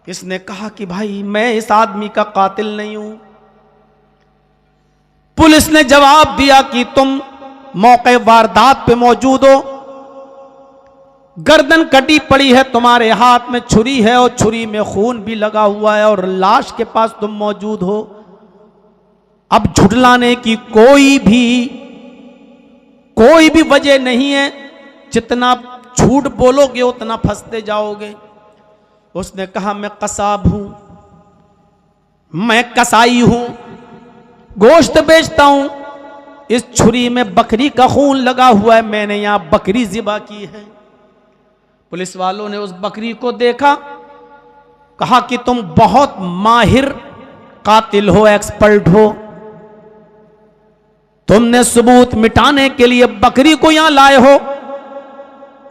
इसने कहा कि भाई मैं इस आदमी का कातिल नहीं हूं। पुलिस ने जवाब दिया कि तुम मौके वारदात पे मौजूद हो, गर्दन कटी पड़ी है, तुम्हारे हाथ में छुरी है और छुरी में खून भी लगा हुआ है, और लाश के पास तुम मौजूद हो। अब झुठलाने की कोई भी वजह नहीं है, जितना झूठ बोलोगे उतना फंसते जाओगे। उसने कहा मैं कसाब हूं, मैं कसाई हूं, गोश्त बेचता हूं, इस छुरी में बकरी का खून लगा हुआ है, मैंने यहां बकरी ज़िबा की है। पुलिस वालों ने उस बकरी को देखा, कहा कि तुम बहुत माहिर कातिल हो, एक्सपर्ट हो, तुमने सबूत मिटाने के लिए बकरी को यहां लाए हो,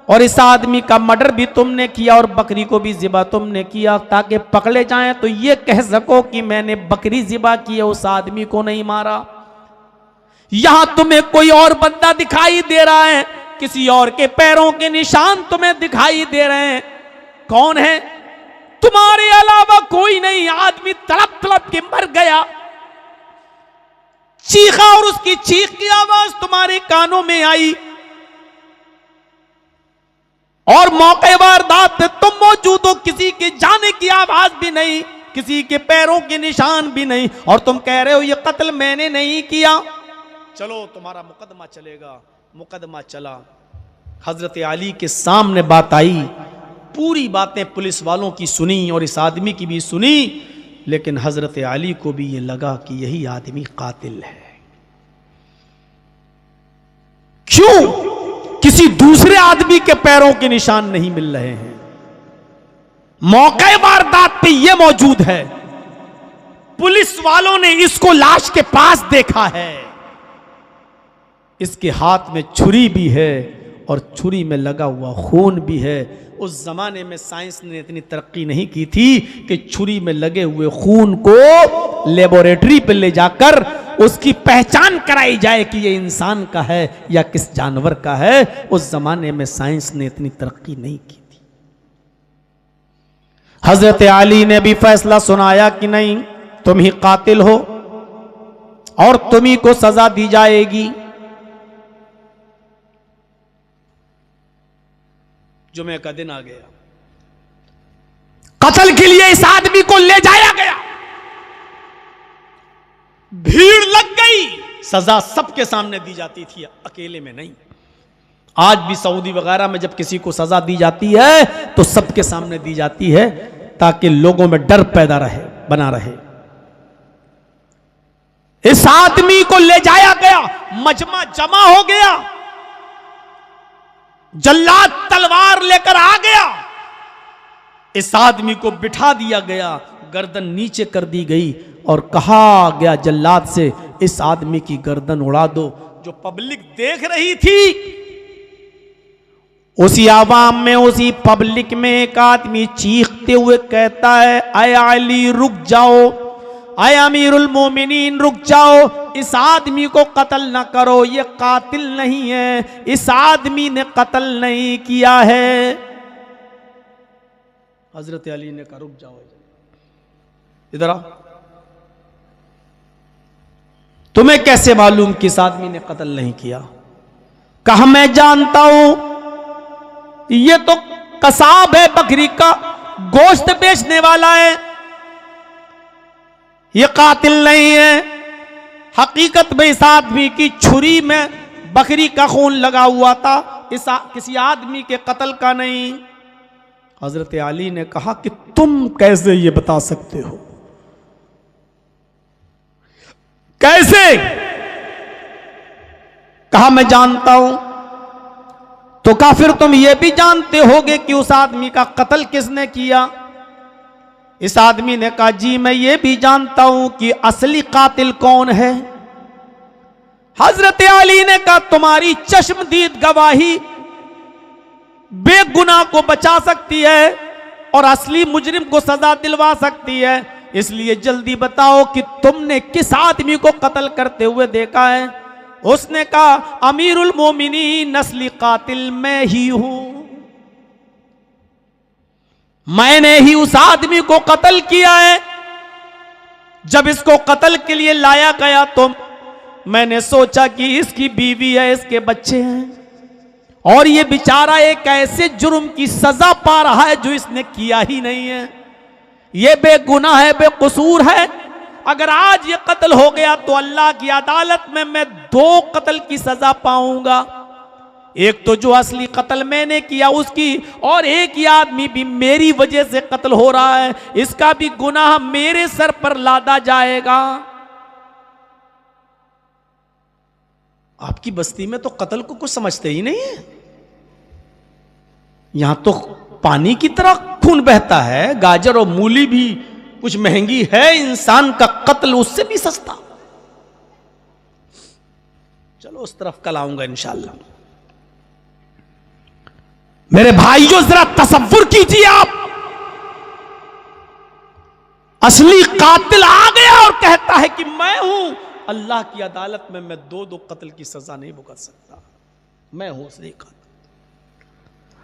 और इस आदमी का मर्डर भी तुमने किया और बकरी को भी ज़िबा तुमने किया, ताकि पकड़े जाएं तो ये कह सको कि मैंने बकरी ज़िबा की है, उस आदमी को नहीं मारा। यहां तुम्हें कोई और बंदा दिखाई दे रहा है, किसी और के पैरों के निशान तुम्हें दिखाई दे रहे हैं, कौन है? तुम्हारे अलावा कोई नहीं। आदमी तड़प तड़प के मर गया, चीखा और उसकी चीख की आवाज तुम्हारे कानों में आई, और मौके वारदात पे तुम मौजूद हो, किसी के जाने की आवाज भी नहीं, किसी के पैरों के निशान भी नहीं, और तुम कह रहे हो ये कत्ल मैंने नहीं किया। चलो तुम्हारा मुकदमा चलेगा। मुकदमा चला, हजरत अली के सामने बात आई, पूरी बातें पुलिस वालों की सुनी और इस आदमी की भी सुनी, लेकिन हजरत अली को भी ये लगा कि यही आदमी कातिल है। क्यों? किसी दूसरे आदमी के पैरों के निशान नहीं मिल रहे हैं, मौके वारदात पे ये मौजूद है, पुलिस वालों ने इसको लाश के पास देखा है, इसके हाथ में छुरी भी है और छुरी में लगा हुआ खून भी है। उस जमाने में साइंस ने इतनी तरक्की नहीं की थी कि छुरी में लगे हुए खून को लेबोरेटरी पे ले जाकर उसकी पहचान कराई जाए कि ये इंसान का है या किस जानवर का है। उस जमाने में साइंस ने इतनी तरक्की नहीं की थी। हजरत अली ने भी फैसला सुनाया कि नहीं, तुम ही कातिल हो और तुम्ही को सजा दी जाएगी। जुमे का दिन आ गया, कत्ल के लिए इस आदमी को ले जाया गया, भीड़ लग गई, सजा सबके सामने दी जाती थी, अकेले में नहीं। आज भी सऊदी वगैरह में जब किसी को सजा दी जाती है तो सबके सामने दी जाती है ताकि लोगों में डर पैदा रहे, बना रहे। इस आदमी को ले जाया गया, मजमा जमा हो गया, जल्लाद तलवार लेकर आ गया, इस आदमी को बिठा दिया गया, गर्दन नीचे कर दी गई और कहा गया जल्लाद से, इस आदमी की गर्दन उड़ा दो। जो पब्लिक देख रही थी, उसी आवाम में, उसी पब्लिक में एक आदमी चीखते हुए कहता है, अय अली रुक जाओ, अय अमीरुल मोमिनीन रुक जाओ, इस आदमी को कत्ल न करो, ये कातिल नहीं है, इस आदमी ने कत्ल नहीं किया है। हजरत अली ने कहा रुक जाओ, इधर आओ, तुम्हें कैसे मालूम कि इस आदमी ने कत्ल नहीं किया? कहा मैं जानता हूं, ये तो कसाब है, बकरी का गोश्त बेचने वाला है, ये कातिल नहीं है। हकीकत में इस आदमी की छुरी में बकरी का खून लगा हुआ था, किसी आदमी के कत्ल का नहीं। हजरत अली ने कहा कि तुम कैसे ये बता सकते हो? कैसे? कहा मैं जानता हूं। तो कहा फिर तुम ये भी जानते होगे कि उस आदमी का कत्ल किसने किया? इस आदमी ने कहा जी मैं ये भी जानता हूं कि असली कातिल कौन है। हजरत अली ने कहा तुम्हारी चश्मदीद गवाही बेगुनाह को बचा सकती है और असली मुजरिम को सजा दिलवा सकती है, इसलिए जल्दी बताओ कि तुमने किस आदमी को कत्ल करते हुए देखा है। उसने कहा अमीरुल मोमिनीन असली कातिल मैं ही हूं, मैंने ही उस आदमी को कत्ल किया है। जब इसको कत्ल के लिए लाया गया तो मैंने सोचा कि इसकी बीवी है, इसके बच्चे हैं और ये बेचारा एक ऐसे जुर्म की सजा पा रहा है जो इसने किया ही नहीं है, ये बेगुनाह है, बेकसूर है। अगर आज ये कत्ल हो गया तो अल्लाह की अदालत में मैं 2 कत्ल की सजा पाऊंगा, एक तो जो असली कत्ल मैंने किया उसकी, और एक ही आदमी भी मेरी वजह से कत्ल हो रहा है, इसका भी गुनाह मेरे सर पर लादा जाएगा। आपकी बस्ती में तो कत्ल को कुछ समझते ही नहीं है, यहां तो पानी की तरह खून बहता है, गाजर और मूली भी कुछ महंगी है, इंसान का कत्ल उससे भी सस्ता। चलो उस तरफ कल आऊंगा इंशाअल्लाह। मेरे भाइयों जरा तसव्वुर कीजिए आप, असली कातिल आ गया और कहता है कि मैं हूं, अल्लाह की अदालत में मैं 2 कत्ल की सजा नहीं भुगत सकता, मैं हूं असली कातिल।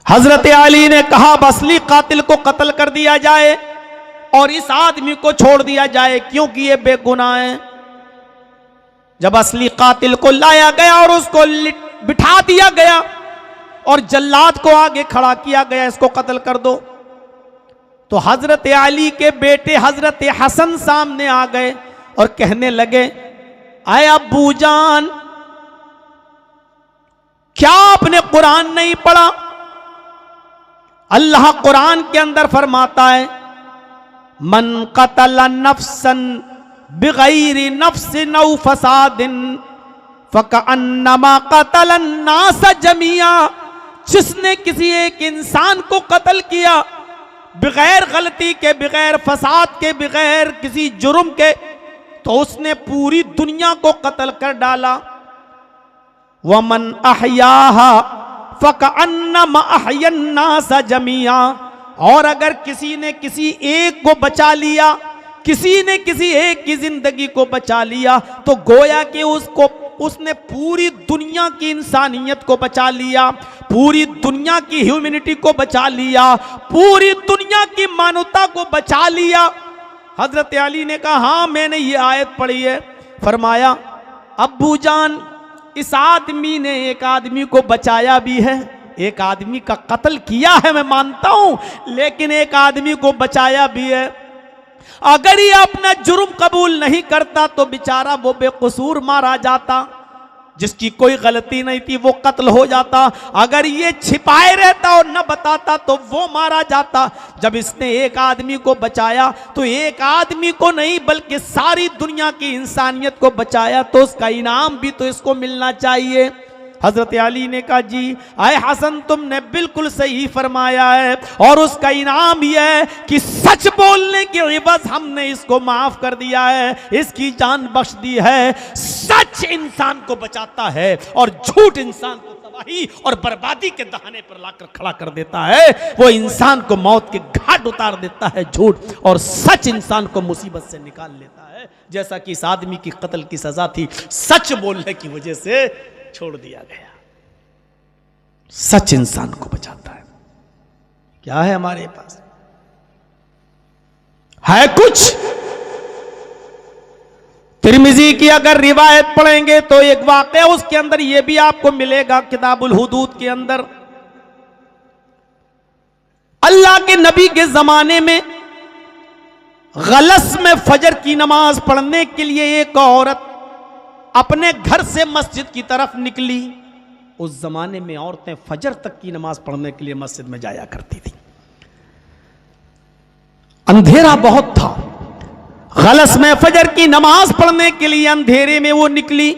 हजरत अली ने कहा असली कातिल को कत्ल कर दिया जाए और इस आदमी को छोड़ दिया जाए क्योंकि ये बेगुनाह है। जब असली कातिल को लाया गया और उसको बिठा दिया गया और जल्लाद को आगे खड़ा किया गया, इसको कत्ल कर दो, तो हजरत अली के बेटे हजरत हसन सामने आ गए और कहने लगे आए अब्बू जान, क्या आपने कुरान नहीं पढ़ा? अल्लाह कुरान के अंदर फरमाता है मन कतल नफ्सन बिगैरि नफ्सिन औ फसादिन फकअन्नमा कतल अन्नास जमिया। जिसने किसी एक इंसान को कत्ल किया बगैर गलती के, बगैर फसाद के, बगैर किसी जुर्म के, तो उसने पूरी दुनिया को कत्ल कर डाला। वमन अहयाहा फकअन्नमा अहयन्नास जमिया। और अगर किसी ने किसी एक को बचा लिया, किसी ने किसी एक की जिंदगी को बचा लिया, तो गोया कि उसने पूरी दुनिया की इंसानियत को बचा लिया, पूरी दुनिया की ह्यूमैनिटी को बचा लिया, पूरी दुनिया की मानवता को बचा लिया। हजरत अली ने कहा हाँ मैंने ये आयत पढ़ी है। फरमाया अब्बू जान, इस आदमी ने एक आदमी को बचाया भी है, एक आदमी का कत्ल किया है मैं मानता हूं, लेकिन एक आदमी को बचाया भी है। अगर ये अपना जुर्म कबूल नहीं करता तो बेचारा वो बेकसूर मारा जाता, जिसकी कोई गलती नहीं थी वो कत्ल हो जाता। अगर ये छिपाए रहता और न बताता तो वो मारा जाता। जब इसने एक आदमी को बचाया तो एक आदमी को नहीं बल्कि सारी दुनिया की इंसानियत को बचाया, तो उसका इनाम भी तो इसको मिलना चाहिए। हजरत अली ने कहा जी आए हसन तुमने बिल्कुल सही फरमाया है, और उसका इनाम यह है कि सच बोलने के एवज हमने इसको माफ कर दिया है, इसकी जान बख्श दी है। सच इंसान को बचाता है और झूठ इंसान को तबाही और बर्बादी के दहाने पर लाकर खड़ा कर देता है। वो इंसान को मौत के घाट उतार देता है झूठ, और सच इंसान को मुसीबत से निकाल लेता है। जैसा कि इस आदमी की कत्ल की सजा थी, सच बोलने की वजह से छोड़ दिया गया। सच इंसान को बचाता है। क्या है हमारे पास? है कुछ? तिरमिजी की अगर रिवायत पढ़ेंगे तो एक वाक़या उसके अंदर यह भी आपको मिलेगा, किताबुल हुदूद के अंदर। अल्लाह के नबी के जमाने में गलस में फजर की नमाज पढ़ने के लिए एक औरत अपने घर से मस्जिद की तरफ निकली। उस जमाने में औरतें फजर तक की नमाज पढ़ने के लिए मस्जिद में जाया करती थी। अंधेरा बहुत था। गलस में फजर की नमाज पढ़ने के लिए अंधेरे में वो निकली,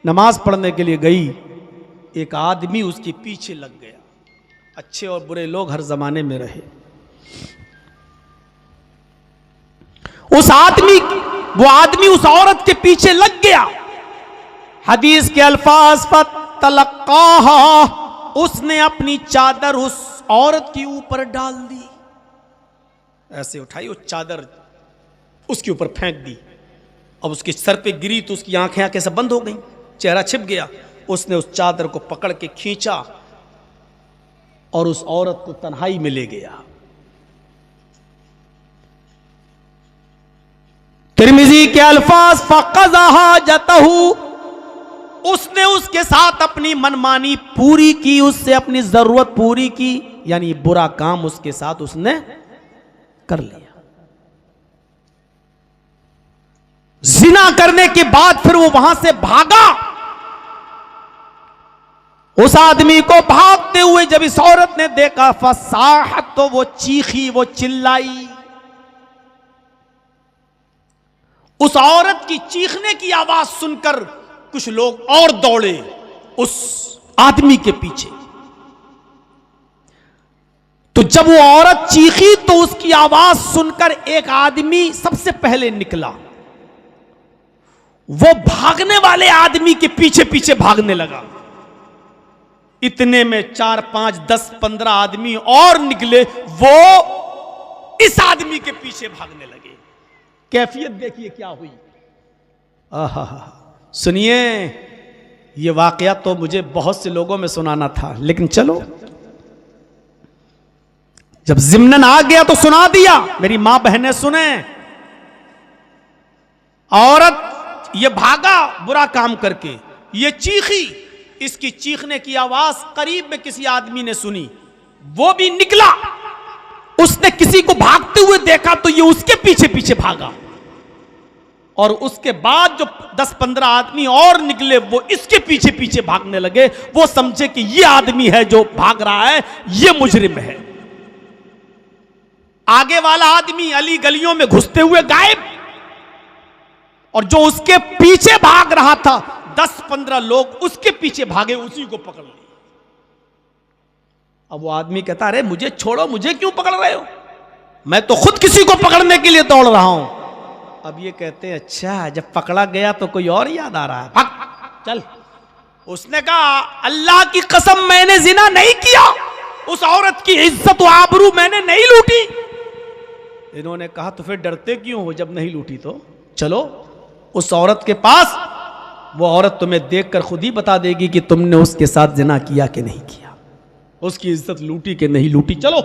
नमाज पढ़ने के लिए गई। एक आदमी उसके पीछे लग गया। अच्छे और बुरे लोग हर जमाने में रहे। वो आदमी उस औरत के पीछे लग गया। हदीस के अल्फाज फतलक़ाहा, उसने अपनी चादर उस औरत के ऊपर डाल दी। ऐसे उठाई, वो चादर उसके ऊपर फेंक दी। अब उसके सर पे गिरी तो उसकी आंखें सब बंद हो गई, चेहरा छिप गया। उसने उस चादर को पकड़ के खींचा और उस औरत को तन्हाई में ले गया। तिरमिजी के अल्फाज फ़क़ज़ा हाजतहू, उसने उसके साथ अपनी मनमानी पूरी की, उससे अपनी जरूरत पूरी की, यानी बुरा काम उसके साथ उसने कर लिया। जिना करने के बाद फिर वो वहां से भागा। उस आदमी को भागते हुए जब इस औरत ने देखा, फसाहत, तो वो चीखी, वो चिल्लाई। उस औरत की चीखने की आवाज सुनकर कुछ लोग और दौड़े उस आदमी के पीछे। तो जब वो औरत चीखी तो उसकी आवाज सुनकर एक आदमी सबसे पहले निकला। वो भागने वाले आदमी के पीछे पीछे भागने लगा। इतने में 4, 5, 10, 15 आदमी और निकले, वो इस आदमी के पीछे भागने लगे। कैफियत देखिए क्या हुई। आहा, सुनिए, ये वाकया तो मुझे बहुत से लोगों में सुनाना था, लेकिन चलो जब ज़िम्नन आ गया तो सुना दिया। मेरी मां बहनें सुने। औरत ये भागा बुरा काम करके, ये चीखी, इसकी चीखने की आवाज करीब में किसी आदमी ने सुनी, वो भी निकला। उसने किसी को भागते हुए देखा तो ये उसके पीछे पीछे भागा, और उसके बाद जो 10-15 आदमी और निकले वो इसके पीछे पीछे भागने लगे। वो समझे कि ये आदमी है जो भाग रहा है, ये मुजरिम है। आगे वाला आदमी अली गलियों में घुसते हुए गायब, और जो उसके पीछे भाग रहा था 10-15 लोग उसके पीछे भागे, उसी को पकड़ लिए। अब वो आदमी कहता, अरे मुझे छोड़ो, मुझे क्यों पकड़ रहे हो, मैं तो खुद किसी को पकड़ने के लिए दौड़ रहा हूं। अब ये कहते हैं, अच्छा जब पकड़ा गया तो कोई और याद आ रहा है, भाग चल। उसने कहा, अल्लाह की कसम मैंने जिना नहीं किया, उस औरत की इज्जत व आबरू मैंने नहीं लूटी। इन्होंने कहा, तो फिर डरते क्यों हो, जब नहीं लूटी तो चलो उस औरत के पास, वो औरत तुम्हें देखकर खुद ही बता देगी कि तुमने उसके साथ जिना किया कि नहीं किया, उसकी इज्जत लूटी कि नहीं लूटी। चलो,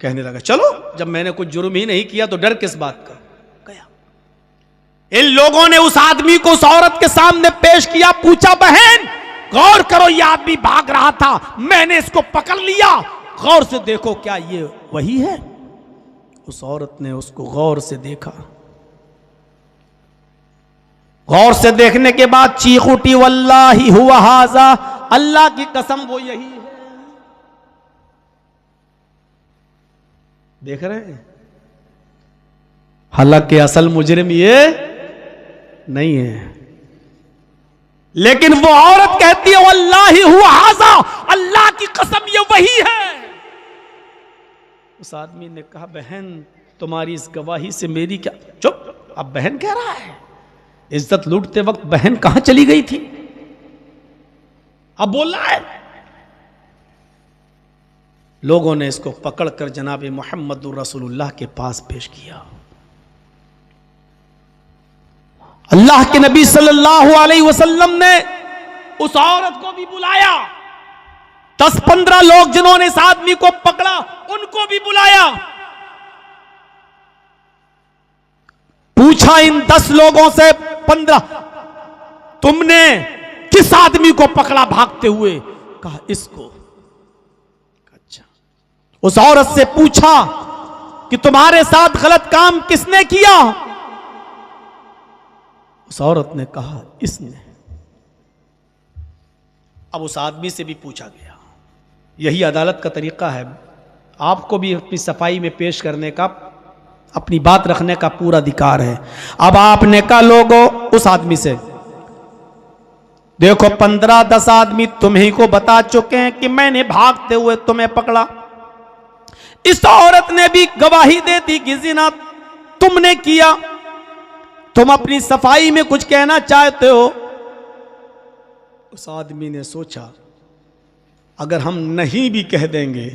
कहने लगा, चलो जब मैंने कुछ जुर्म ही नहीं किया तो डर किस बात का। गया। इन लोगों ने उस आदमी को उस औरत के सामने पेश किया, पूछा, बहन गौर करो, ये आदमी भाग रहा था, मैंने इसको पकड़ लिया, गौर से देखो क्या ये वही है। उस औरत ने उसको गौर से देखा। गौर से देखने के बाद चीख उठी, वल्लाही हुआ हाजा, अल्लाह की कसम वो यही है। देख रहे हैं, हालांकि असल मुजरिम ये नहीं है, लेकिन वो औरत कहती है वल्लाहि हुआ हाज़ा, अल्लाह की कसम ये वही है। उस आदमी ने कहा बहन तुम्हारी इस गवाही से मेरी क्या। चुप, अब बहन कह रहा है। इज्जत लूटते वक्त बहन कहां चली गई थी, अब बोल रहा है। लोगों ने इसको पकड़कर जनाब मुहम्मदुर रसूलुल्लाह के पास पेश किया। अल्लाह के नबी सल्लल्लाहु अलैहि वसल्लम ने उस औरत को भी बुलाया। 10-15 लोग जिन्होंने इस आदमी को पकड़ा उनको भी बुलाया। पूछा इन 10 लोगों से 15, तुमने किस आदमी को पकड़ा भागते हुए? कहा इसको। अच्छा। उस औरत से पूछा कि तुम्हारे साथ गलत काम किसने किया? उस औरत ने कहा इसने। अब उस आदमी से भी पूछा गया। यही अदालत का तरीका है। आपको भी अपनी सफाई में पेश करने का, अपनी बात रखने का पूरा अधिकार है। अब आपने कहा लोगों उस आदमी से, देखो 15-10 आदमी तुम्ही को बता चुके हैं कि मैंने भागते हुए तुम्हें पकड़ा। इस औरत ने भी गवाही दे दी कि जिना तुमने किया। तुम अपनी सफाई में कुछ कहना चाहते हो? उस आदमी ने सोचा अगर हम नहीं भी कह देंगे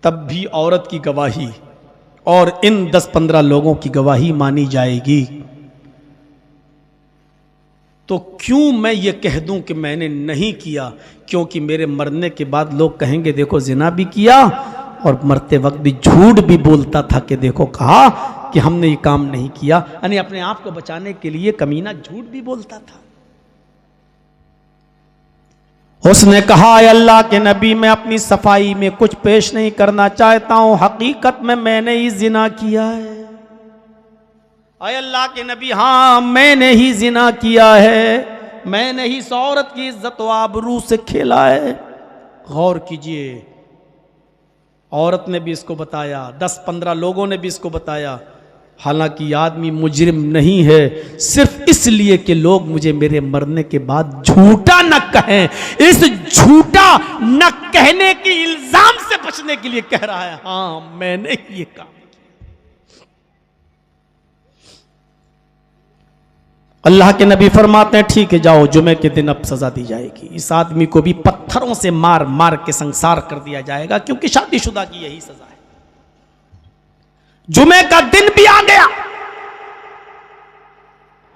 तब भी औरत की गवाही और इन 10-15 लोगों की गवाही मानी जाएगी, तो क्यों मैं ये कह दूं कि मैंने नहीं किया, क्योंकि मेरे मरने के बाद लोग कहेंगे देखो जिना भी किया और मरते वक्त भी झूठ भी बोलता था कि देखो कहा कि हमने ये काम नहीं किया, यानी अपने आप को बचाने के लिए कमीना झूठ भी बोलता था। उसने कहा अल्लाह के नबी मैं अपनी सफाई में कुछ पेश नहीं करना चाहता हूं, हकीकत में मैंने ही जिना किया है। अय अल्लाह के नबी हाँ मैंने ही जिना किया है, मैंने ही इस औरत की इज्जत व आबरू से खेला है। गौर कीजिए, औरत ने भी इसको बताया, 10-15 लोगों ने भी इसको बताया। हालांकि आदमी मुजरिम नहीं है, सिर्फ इसलिए कि लोग मुझे मेरे मरने के बाद झूठा न कहें, इस झूठा न कहने के इल्जाम से बचने के लिए कह रहा है हाँ मैंने ये काम। अल्लाह के नबी फरमाते हैं ठीक है जाओ, जुमे के दिन अब सजा दी जाएगी। इस आदमी को भी पत्थरों से मार मार के संसार कर दिया जाएगा, क्योंकि शादीशुदा की यही सजा है। जुमे का दिन भी आ गया।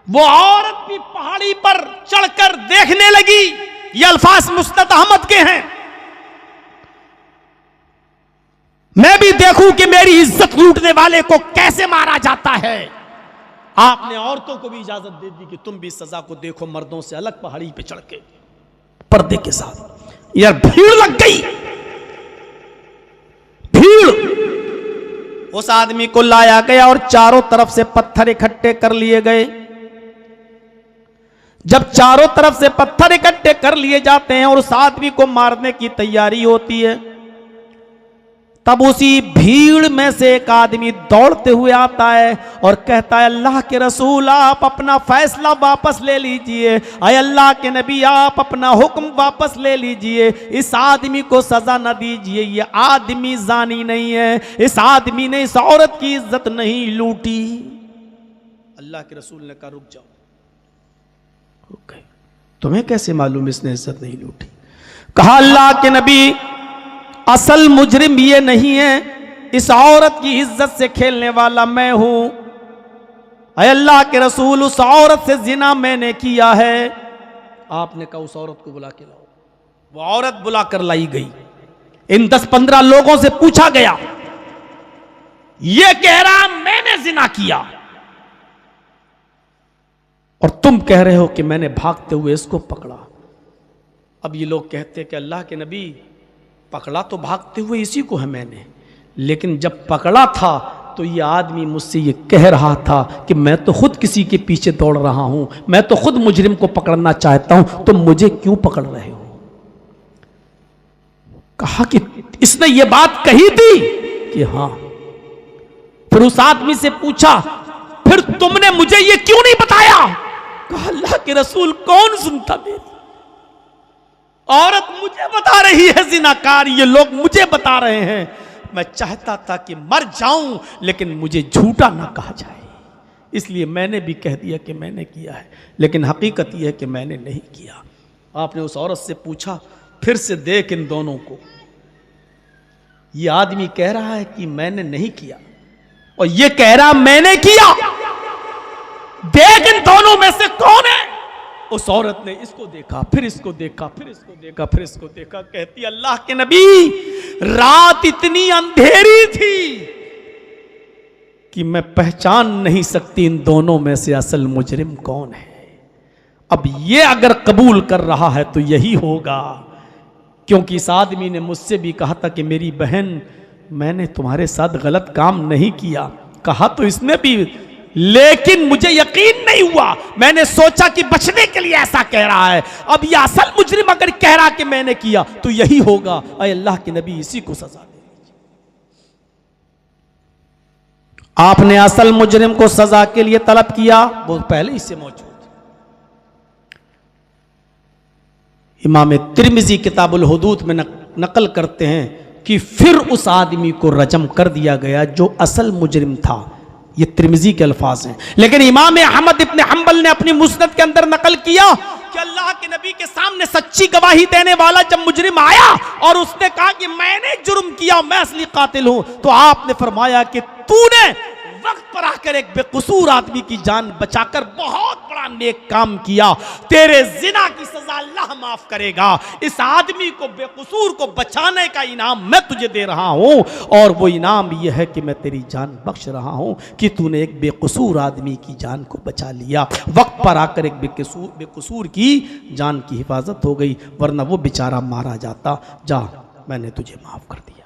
वो औरत भी पहाड़ी पर चढ़कर देखने लगी। ये अल्फाज मुस्नद अहमद के हैं। मैं भी देखूं कि मेरी इज्जत लूटने वाले को कैसे मारा जाता है। आपने औरतों को भी इजाजत दे दी कि तुम भी सजा को देखो मर्दों से अलग, पहाड़ी पे चढ़ के पर्दे के साथ। यार भीड़ लग गई, भीड़। उस आदमी को लाया गया और चारों तरफ से पत्थर इकट्ठे कर लिए गए। जब चारों तरफ से पत्थर इकट्ठे कर लिए जाते हैं और उस आदमी को मारने की तैयारी होती है, तब उसी भीड़ में से एक आदमी दौड़ते हुए आता है और कहता है अल्लाह के रसूल आप अपना फैसला वापस ले लीजिए। अय अल्लाह के नबी आप अपना हुक्म वापस ले लीजिए, इस आदमी को सजा न दीजिए। ये आदमी जानी नहीं है, इस आदमी ने इस औरत की इज्जत नहीं लूटी। अल्लाह के रसूल ने कहा रुक जाओ। रुक गए। तुम्हें कैसे मालूम इसने इज्जत नहीं लूटी? कहा अल्लाह के नबी असल मुजरिम ये नहीं है, इस औरत की इज्जत से खेलने वाला मैं हूं। अय अल्लाह के रसूल उस औरत से जिना मैंने किया है। आपने कहा उस औरत को बुला के लाओ। वो औरत बुलाकर लाई गई। इन 10-15 लोगों से पूछा गया, ये कह रहा मैंने जिना किया और तुम कह रहे हो कि मैंने भागते हुए इसको पकड़ा। अब ये लोग कहते कि अल्लाह के नबी पकड़ा तो भागते हुए इसी को है मैंने, लेकिन जब पकड़ा था तो ये आदमी मुझसे ये कह रहा था कि मैं तो खुद किसी के पीछे दौड़ रहा हूं, मैं तो खुद मुजरिम को पकड़ना चाहता हूं, तो मुझे क्यों पकड़ रहे हो? कहा कि इसने ये बात कही थी कि हां। फिर उस आदमी से पूछा फिर तुमने मुझे ये क्यों नहीं बताया? कहा अल्लाह के रसूल कौन सुनता मेरी? औरत मुझे बता रही है जिनाकार, ये लोग मुझे बता रहे हैं। मैं चाहता था कि मर जाऊं लेकिन मुझे झूठा ना कहा जाए, इसलिए मैंने भी कह दिया कि मैंने किया है, लेकिन हकीकत यह है कि मैंने नहीं किया। आपने उस औरत से पूछा, फिर से देख इन दोनों को, ये आदमी कह रहा है कि मैंने नहीं किया और ये कह रहा मैंने किया, देख इन दोनों में से कौन है? उस औरत ने इसको देखा, फिर इसको देखा, फिर इसको देखा, फिर इसको देखा, कहती अल्लाह के नबी रात इतनी अंधेरी थी कि मैं पहचान नहीं सकती इन दोनों में से असल मुजरिम कौन है। अब ये अगर कबूल कर रहा है तो यही होगा, क्योंकि इस आदमी ने मुझसे भी कहा था कि मेरी बहन मैंने तुम्हारे साथ गलत काम नहीं किया, कहा तो इसने भी, लेकिन मुझे यकीन नहीं हुआ, मैंने सोचा कि बचने के लिए ऐसा कह रहा है। अब ये असल मुजरिम अगर कह रहा कि मैंने किया तो यही होगा। अय अल्लाह के नबी इसी को सजा दे। आपने असल मुजरिम को सजा के लिए तलब किया, वो पहले ही से मौजूद। इमाम तिर्मिजी किताबुल हुदूद में नकल करते हैं कि फिर उस आदमी को रजम कर दिया गया जो असल मुजरिम था। ये तिर्मिजी के अल्फाज हैं, लेकिन इमाम अहमद इब्न हंबल ने अपनी मुस्नद के अंदर नकल किया कि अल्लाह के नबी के सामने सच्ची गवाही देने वाला जब मुजरिम आया और उसने कहा कि मैंने जुर्म किया, मैं असली कातिल हूं, तो आपने फरमाया कि तूने वक्त पर आकर एक बेकसूर आदमी की जान बचाकर बहुत बड़ा नेक काम किया, तेरे जिना की सजा अल्लाह माफ करेगा। इस आदमी को बेकसूर को बचाने का इनाम मैं तुझे दे रहा हूं, और वो इनाम यह है कि मैं तेरी जान बख्श रहा हूं कि तूने एक बेकसूर आदमी की जान को बचा लिया। वक्त पर आकर एक बेकसूर की जान की हिफाजत हो गई, वरना वो बेचारा मारा जाता। जा, मैंने तुझे माफ कर दिया,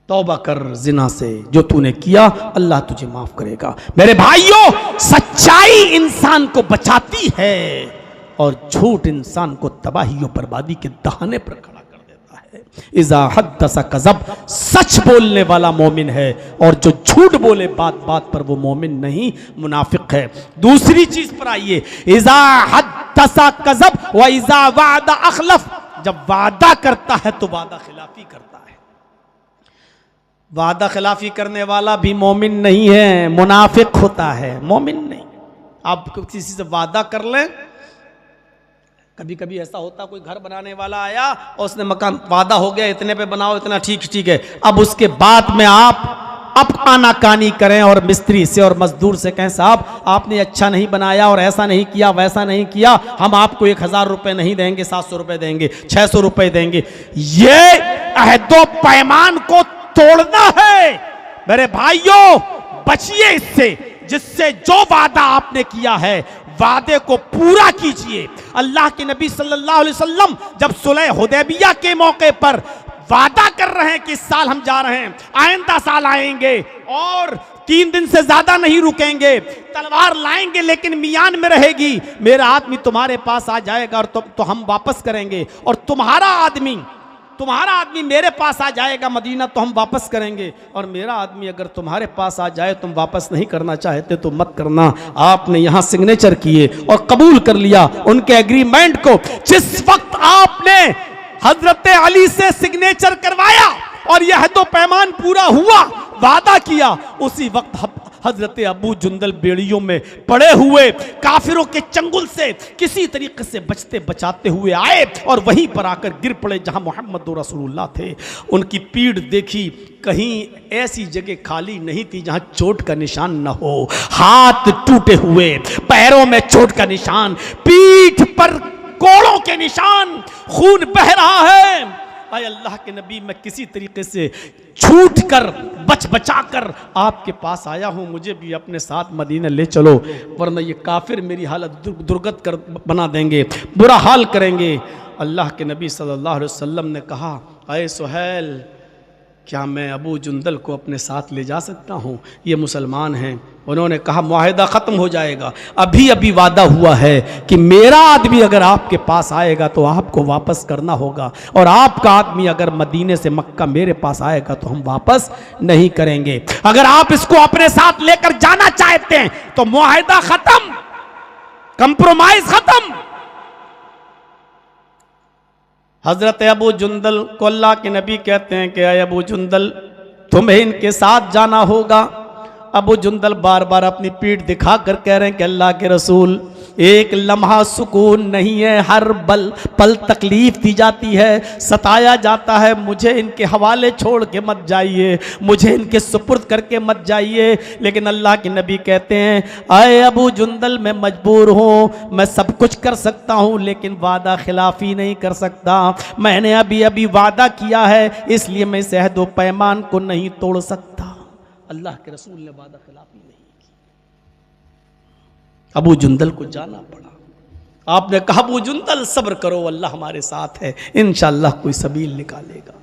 तौबा कर जिना से, जो तूने किया अल्लाह तुझे माफ करेगा। मेरे भाइयों, सच्चाई इंसान को बचाती है और झूठ इंसान को तबाही और बर्बादी के दहाने पर खड़ा कर देता है। इज़ा हद्दसा कज़ब, सच बोलने वाला मोमिन है, और जो झूठ बोले बात बात पर वो मोमिन नहीं, मुनाफिक है। दूसरी चीज पर आइए, इज़ा हद्दसा कज़ब व इज़ा वादा अखलफ, जब वादा करता है तो वादा खिलाफी करता है। वादा खिलाफी करने वाला भी मोमिन नहीं है, मुनाफिक होता है, मोमिन नहीं। आप किसी से वादा कर लें, कभी कभी ऐसा होता, कोई घर बनाने वाला आया और उसने मकान, वादा हो गया इतने पे बनाओ, इतना ठीक है, अब उसके बाद में आप आनाकानी करें और मिस्त्री से और मजदूर से कहें साहब आपने अच्छा नहीं बनाया और ऐसा नहीं किया, वैसा नहीं किया, हम आपको 1000 रुपये नहीं देंगे, 700 रुपये देंगे, 600 रुपये देंगे। ये अहदो पैमान को तोड़ना है। मेरे भाइयों, बचिए इससे, जिससे जो वादा आपने किया है वादे को पूरा कीजिए। अल्लाह के नबी सल्लल्लाहु अलैहि वसल्लम जब सुलह हुदैबिया के मौके पर वादा कर रहे हैं कि इस साल हम जा रहे हैं, आइंदा साल आएंगे और 3 दिन से ज्यादा नहीं रुकेंगे, तलवार लाएंगे लेकिन मियान में रहेगी, मेरा आदमी तुम्हारे पास आ जाएगा और तो हम वापस करेंगे, और तुम्हारा आदमी मेरे पास आ जाएगा मदीना तो हम वापस करेंगे, और मेरा आदमी अगर तुम्हारे पास आ जाए तुम वापस नहीं करना चाहते तो मत करना। आपने यहां सिग्नेचर किए और कबूल कर लिया उनके एग्रीमेंट को। जिस वक्त आपने हजरत अली से सिग्नेचर करवाया और यह तो पैमान पूरा हुआ, वादा किया, उसी वक्त हजरत अबू जुंदल बेड़ियों में पड़े हुए काफिरों के चंगुल से किसी तरीके से बचते बचाते हुए आए और वहीं पर आकर गिर पड़े जहां मोहम्मद रसूलुल्लाह थे। उनकी पीठ देखी, कहीं ऐसी जगह खाली नहीं थी जहां चोट का निशान न हो, हाथ टूटे हुए, पैरों में चोट का निशान, पीठ पर कोड़ों के निशान, खून बह रहा है। आए अल्लाह के नबी, मैं किसी तरीके से छूट कर बचा कर आपके पास आया हूं, मुझे भी अपने साथ मदीना ले चलो, वरना ये काफिर मेरी हालत दुर्गत कर बना देंगे, बुरा हाल करेंगे। अल्लाह के नबी सल्लल्लाहु अलैहि वसल्लम ने कहा, अय सुहैल, क्या मैं अबू जुंदल को अपने साथ ले जा सकता हूँ? ये मुसलमान हैं। उन्होंने कहा मुआहिदा ख़त्म हो जाएगा, अभी अभी वादा हुआ है कि मेरा आदमी अगर आपके पास आएगा तो आपको वापस करना होगा, और आपका आदमी अगर मदीने से मक्का मेरे पास आएगा तो हम वापस नहीं करेंगे। अगर आप इसको अपने साथ लेकर जाना चाहते हैं तो मुआहिदा ख़त्म, कंप्रोमाइज खत्म। हजरत अबू जुंदल को अल्लाह के नबी कहते हैं कि अय अबू जुंदल, तुम्हें इनके साथ जाना होगा। अबू जुंदल बार बार अपनी पीठ दिखाकर कह रहे हैं कि अल्लाह के रसूल, एक लम्हा सुकून नहीं है, हर पल तकलीफ दी जाती है, सताया जाता है। मुझे इनके हवाले छोड़ के मत जाइए, मुझे इनके सुपुर्द करके मत जाइए। लेकिन अल्लाह के नबी कहते हैं, आए अबू जुंदल, मैं मजबूर हूँ, मैं सब कुछ कर सकता हूँ लेकिन वादा खिलाफी नहीं कर सकता। मैंने अभी अभी वादा किया है, इसलिए मैं इस अहद व पैमान को नहीं तोड़ सकता। अल्लाह के रसूल ने वादा खिलाफी नहीं की। अबू जुंदल को जाना पड़ा। आपने कहा, अबू जुंदल सब्र करो, अल्लाह हमारे साथ है, इंशाअल्लाह कोई सबील निकालेगा।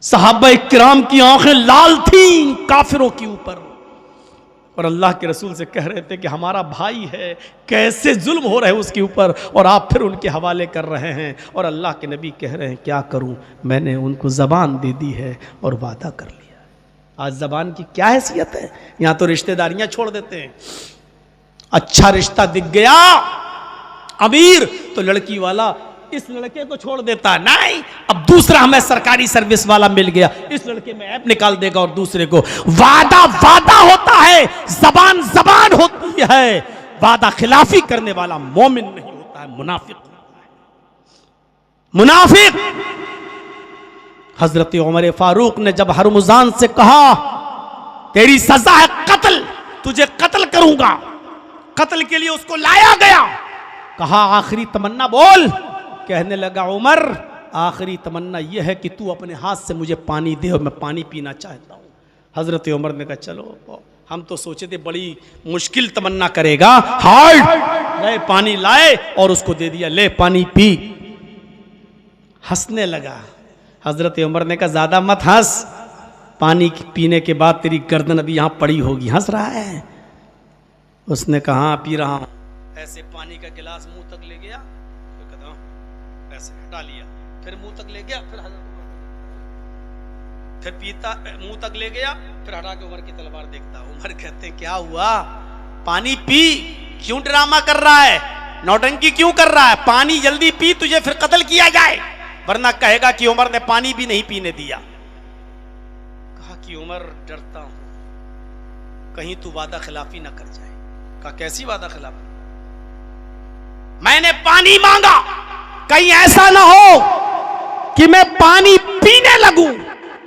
सहाबा किराम की आंखें लाल थीं काफिरों के ऊपर, और अल्लाह के रसूल से कह रहे थे कि हमारा भाई है, कैसे जुल्म हो रहे हैं उसके ऊपर, और आप फिर उनके हवाले कर रहे हैं। और अल्लाह के नबी कह रहे हैं, क्या करूं, मैंने उनको ज़बान दे दी है और वादा कर लिया। आज ज़बान की क्या हैसियत है, यहाँ तो रिश्तेदारियां छोड़ देते हैं। अच्छा रिश्ता दिख गया अमीर, तो लड़की वाला इस लड़के को छोड़ देता है, नहीं अब दूसरा हमें सरकारी सर्विस वाला मिल गया, इस लड़के में ऐप निकाल देगा और दूसरे को। वादा वादा होता है, जबान जबान होती है। वादा खिलाफी करने वाला मोमिन नहीं होता है, मुनाफिक होता है। मुनाफिक। हजरत उमर फारूक ने जब हरमुजान से कहा, तेरी सजा है कत्ल, तुझे कत्ल करूंगा, कत्ल के लिए उसको लाया गया। कहा, आखिरी तमन्ना बोल। कहने लगा, उमर आखिरी तमन्ना यह है कि तू अपने हाथ से मुझे पानी दे और मैं पानी पीना चाहता हूँ। हजरत उमर ने कहा, चलो, हम तो सोचे थे बड़ी मुश्किल तमन्ना करेगा, हार्ड। ले पानी लाए और उसको दे दिया, ले पानी पी। हंसने लगा। हजरत उमर ने कहा, ज्यादा मत हंस, पानी पीने के बाद तेरी गर्दन अभी यहाँ पड़ी होगी। हंस रहा है। उसने कहा, हाँ पी रहा हूँ। ऐसे पानी का गिलास मुंह तक ले गया, ऐसे हटा लिया, फिर मुंह तक ले गया, फिर पीता, मुंह तक ले गया, फिर हटा के उमर की तलवार देखता। उमर कहते, क्या हुआ, पानी पी, क्यों ड्रामा कर रहा है, नौटंकी क्यों कर रहा है, पानी जल्दी पी, तुझे फिर कत्ल किया जाए, वरना कहेगा कि उमर ने पानी भी नहीं पीने दिया। कहा कि उमर डरता हूं कहीं तू वादा खिलाफी ना कर जाए। कहा, कैसी वादा खिलाफी, मैंने पानी मांगा, कहीं ऐसा ना हो कि मैं पानी पीने लगूं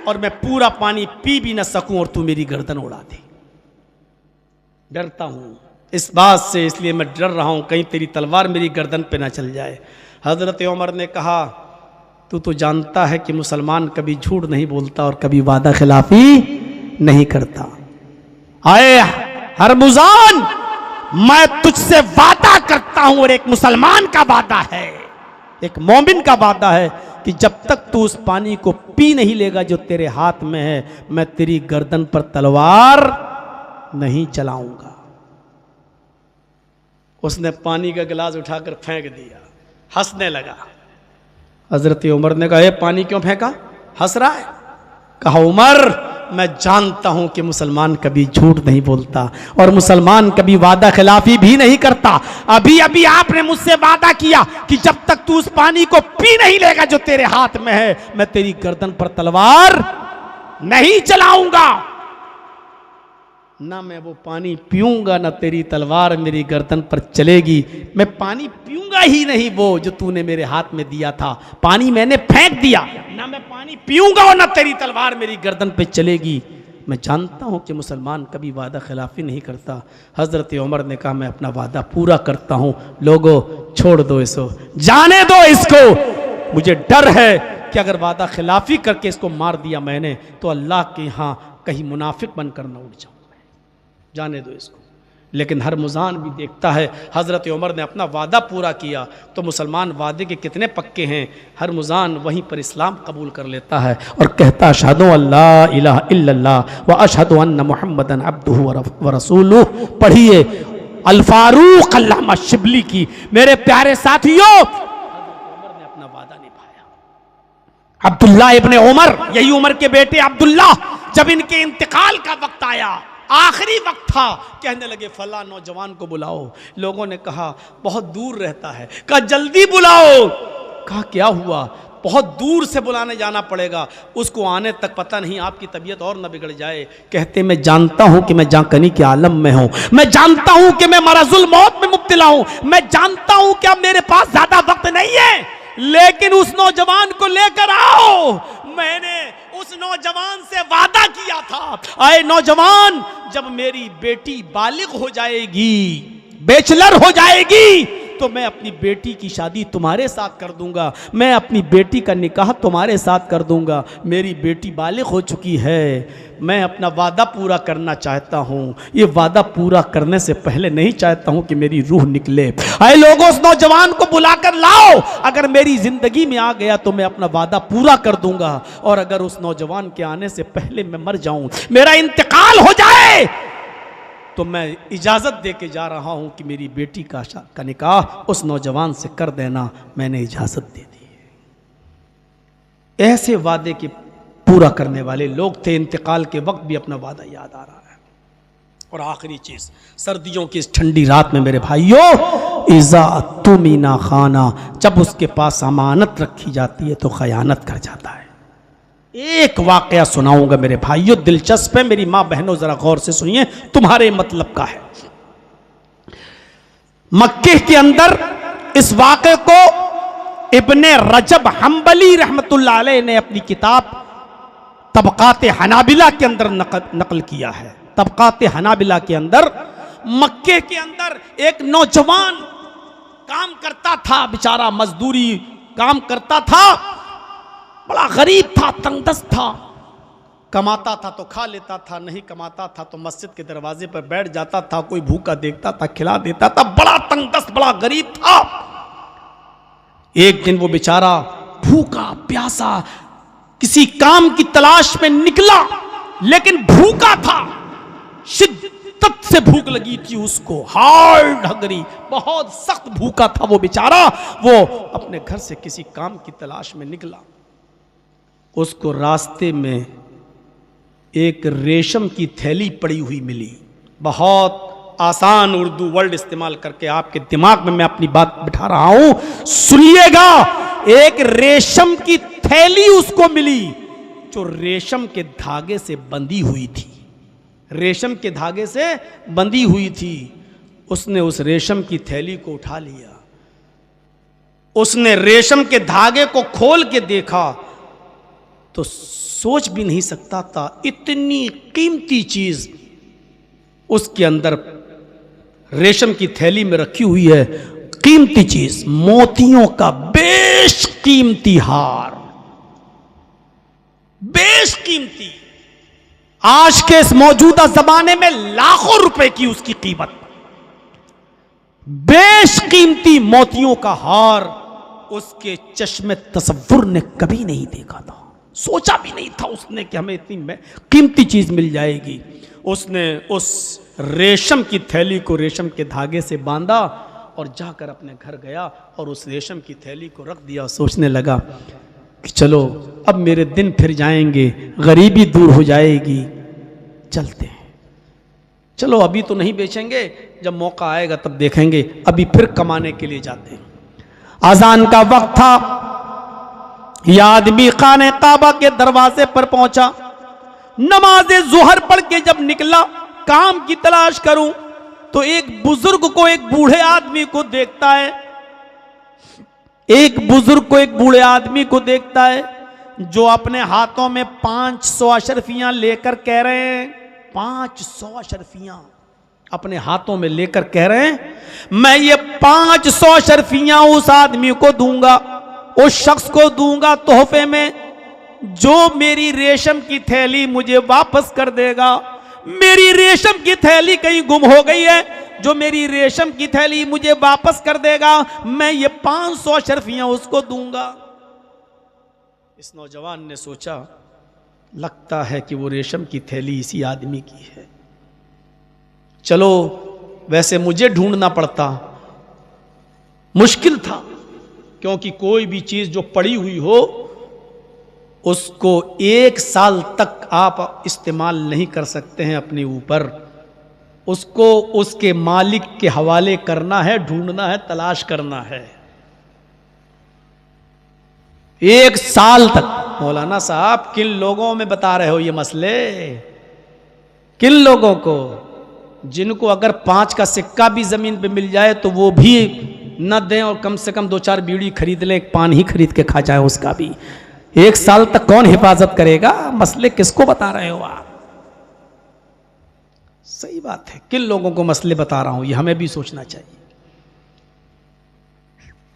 और मैं पूरा पानी पी भी ना सकूं और तू मेरी गर्दन उड़ा दे। डरता हूं इस बात से, इसलिए मैं डर रहा हूं कहीं तेरी तलवार मेरी गर्दन पे ना चल जाए। हजरत उमर ने कहा, तू तो जानता है कि मुसलमान कभी झूठ नहीं बोलता और कभी वादा खिलाफी नहीं करता। आए हरमुजान, मैं तुझसे वादा करता हूं, और एक मुसलमान का वादा है, एक मोमिन का वादा है कि जब तक तू उस पानी को पी नहीं लेगा जो तेरे हाथ में है, मैं तेरी गर्दन पर तलवार नहीं चलाऊंगा। उसने पानी का गिलास उठाकर फेंक दिया, हंसने लगा। हजरत उमर ने कहा, ये पानी क्यों फेंका, हंस रहा है। कहा, उमर मैं जानता हूं कि मुसलमान कभी झूठ नहीं बोलता और मुसलमान कभी वादा खिलाफी भी नहीं करता। अभी अभी आपने मुझसे वादा किया कि जब तक तू उस पानी को पी नहीं लेगा जो तेरे हाथ में है, मैं तेरी गर्दन पर तलवार नहीं चलाऊंगा। ना मैं वो पानी पीऊंगा, ना तेरी तलवार मेरी गर्दन पर चलेगी। मैं पानी पीऊंगा ही नहीं वो जो तूने मेरे हाथ में दिया था, पानी मैंने फेंक दिया। ना मैं पानी पीऊंगा और ना तेरी तलवार मेरी गर्दन पे चलेगी। मैं जानता हूं कि मुसलमान कभी वादा खिलाफी नहीं करता। हजरत उमर ने कहा, मैं अपना वादा पूरा करता हूं। लोगों, छोड़ दो इसको, जाने दो इसको। मुझे डर है कि अगर वादा खिलाफी करके इसको मार दिया मैंने, तो अल्लाह के यहाँ कहीं मुनाफिक बनकर न उठ जाऊं। जाने दो इसको। लेकिन हरमुजान भी देखता है, हज़रत उमर ने अपना वादा पूरा किया तो मुसलमान वादे के कितने पक्के हैं। हरमुजान वहीं पर इस्लाम कबूल कर लेता है और कहता, अशहदु अल्ला इलाहा इल्लल्लाह व अशहदु अन्न मुहम्मदन अब्दुहु व रसूलुहु। पढ़िए अल फारूक अल्लामा शिबली की। मेरे प्यारे साथियों, उमर ने अपना वादा निभाया। अब्दुल्ला इब्ने उमर, यही उमर के बेटे अब्दुल्ला, जब इनके इंतकाल का वक्त आया, आखिरी वक्त था, कहने लगे फला नौजवान को बुलाओ। लोगों ने कहा बहुत दूर रहता है, कहा जल्दी बुलाओ। कहा क्या हुआ? बहुत दूर से बुलाने जाना पड़ेगा, उसको आने तक पता नहीं आपकी तबीयत और न बिगड़ जाए। कहते मैं जानता हूं कि मैं जांकनी के आलम में हूं, मैं जानता हूं कि मैं मरजुल मौत में मुब्तला हूं, मैं जानता हूं कि अब मेरे पास ज्यादा वक्त नहीं है, लेकिन उस नौजवान को लेकर आओ। मैंने उस नौजवान से वादा किया था, आए नौजवान, जब मेरी बेटी बालिग हो जाएगी, बैचलर हो जाएगी, तो मैं अपनी बेटी की शादी तुम्हारे साथ कर दूंगा, मैं अपनी बेटी का निकाह तुम्हारे साथ कर दूंगा। मेरी बेटी बालिग हो चुकी है, मैं अपना वादा पूरा करना चाहता हूं। ये वादा पूरा करने से पहले नहीं चाहता हूं कि मेरी रूह निकले। आए लोगों, उस नौजवान को बुलाकर लाओ, अगर मेरी जिंदगी में आ गया तो मैं अपना वादा पूरा कर दूंगा, और अगर उस नौजवान के आने से पहले मैं मर जाऊं, मेरा इंतकाल हो जाए, तो मैं इजाज़त दे के जा रहा हूं कि मेरी बेटी का निकाह उस नौजवान से कर देना। मैंने इजाज़त दे दी है। ऐसे वादे के पूरा करने वाले लोग थे। इंतकाल के वक्त भी अपना वादा याद आ रहा है। और आखिरी चीज़, सर्दियों की इस ठंडी रात में मेरे भाइयों, इज़ा तुमिना खाना, जब उसके पास अमानत रखी जाती है तो खयानत कर जाता है। एक वाकया सुनाऊंगा मेरे भाइयों, दिलचस्प है, मेरी मां बहनों जरा गौर से सुनिए, तुम्हारे मतलब का है। मक्के के अंदर इस वाकये को इब्ने रजब हम्बली रहमतुल्लाह अलैह ने अपनी किताब तबकात हनाबिला के अंदर नकल किया है। तबकात हनाबिला के अंदर मक्के के अंदर एक नौजवान काम करता था, बेचारा मजदूरी काम करता था, बड़ा गरीब था, तंगदस्त था, कमाता था तो खा लेता था, नहीं कमाता था तो मस्जिद के दरवाजे पर बैठ जाता था, कोई भूखा देखता था खिला देता था, बड़ा तंगदस्त, बड़ा गरीब था। एक दिन वो बेचारा भूखा प्यासा किसी काम की तलाश में निकला, लेकिन भूखा था, शिद्दत से भूख लगी थी उसको, हार्ड हंगरी, बहुत सख्त भूखा था वो बेचारा। वो अपने घर से किसी काम की तलाश में निकला, उसको रास्ते में एक रेशम की थैली पड़ी हुई मिली। बहुत आसान उर्दू वर्ड इस्तेमाल करके आपके दिमाग में मैं अपनी बात बिठा रहा हूं, सुनिएगा। एक रेशम की थैली उसको मिली जो रेशम के धागे से बंधी हुई थी, रेशम के धागे से बंधी हुई थी। उसने उस रेशम की थैली को उठा लिया, उसने रेशम के धागे को खोल के देखा तो सोच भी नहीं सकता था इतनी कीमती चीज उसके अंदर रेशम की थैली में रखी हुई है। कीमती चीज, मोतियों का बेशकीमती हार, बेशकीमती, आज के इस मौजूदा जमाने में लाखों रुपए की उसकी कीमत, बेशकीमती मोतियों का हार उसके चश्मे तसव्वुर ने कभी नहीं देखा था, सोचा भी नहीं था उसने कि हमें इतनी कीमती चीज मिल जाएगी। उसने उस रेशम की थैली को रेशम के धागे से बांधा और जाकर अपने घर गया और उस रेशम की थैली को रख दिया। सोचने लगा कि चलो अब मेरे दिन फिर जाएंगे, गरीबी दूर हो जाएगी, चलते हैं, चलो अभी तो नहीं बेचेंगे, जब मौका आएगा तब देखेंगे, अभी फिर कमाने के लिए जाते हैं। अजान का वक्त था, यह आदमी खाने काबा के दरवाजे पर पहुंचा, नमाज जुहर पढ़ के जब निकला काम की तलाश करूं तो एक बुजुर्ग को, एक बूढ़े आदमी को देखता है, एक बुजुर्ग को, एक बूढ़े आदमी को देखता है जो अपने हाथों में 500 अशरफियां लेकर कह रहे हैं, 500 अशरफियां अपने हाथों में लेकर कह रहे हैं, मैं ये 500 अशरफियां उस आदमी को दूंगा, उस शख्स को दूंगा तोहफे में जो मेरी रेशम की थैली मुझे वापस कर देगा। मेरी रेशम की थैली कहीं गुम हो गई है, जो मेरी रेशम की थैली मुझे वापस कर देगा, मैं ये 500 अशरफियां उसको दूंगा। इस नौजवान ने सोचा, लगता है कि वो रेशम की थैली इसी आदमी की है, चलो वैसे मुझे ढूंढना पड़ता, मुश्किल था, क्योंकि कोई भी चीज जो पड़ी हुई हो उसको 1 साल तक आप इस्तेमाल नहीं कर सकते हैं अपने ऊपर। उसको उसके मालिक के हवाले करना है, ढूंढना है, तलाश करना है। 1 साल तक। मौलाना साहब किन लोगों में बता रहे हो ये मसले? किन लोगों को? जिनको अगर 5 का सिक्का भी जमीन पे मिल जाए तो वो भी न दें और कम से कम 2-4 बीड़ी खरीद लें, एक पान ही खरीद के खा जाए उसका भी। 1 साल तक कौन हिफाजत करेगा? मसले किसको बता रहे हो आप? सही बात है, किन लोगों को मसले बता रहा हूं ये हमें भी सोचना चाहिए।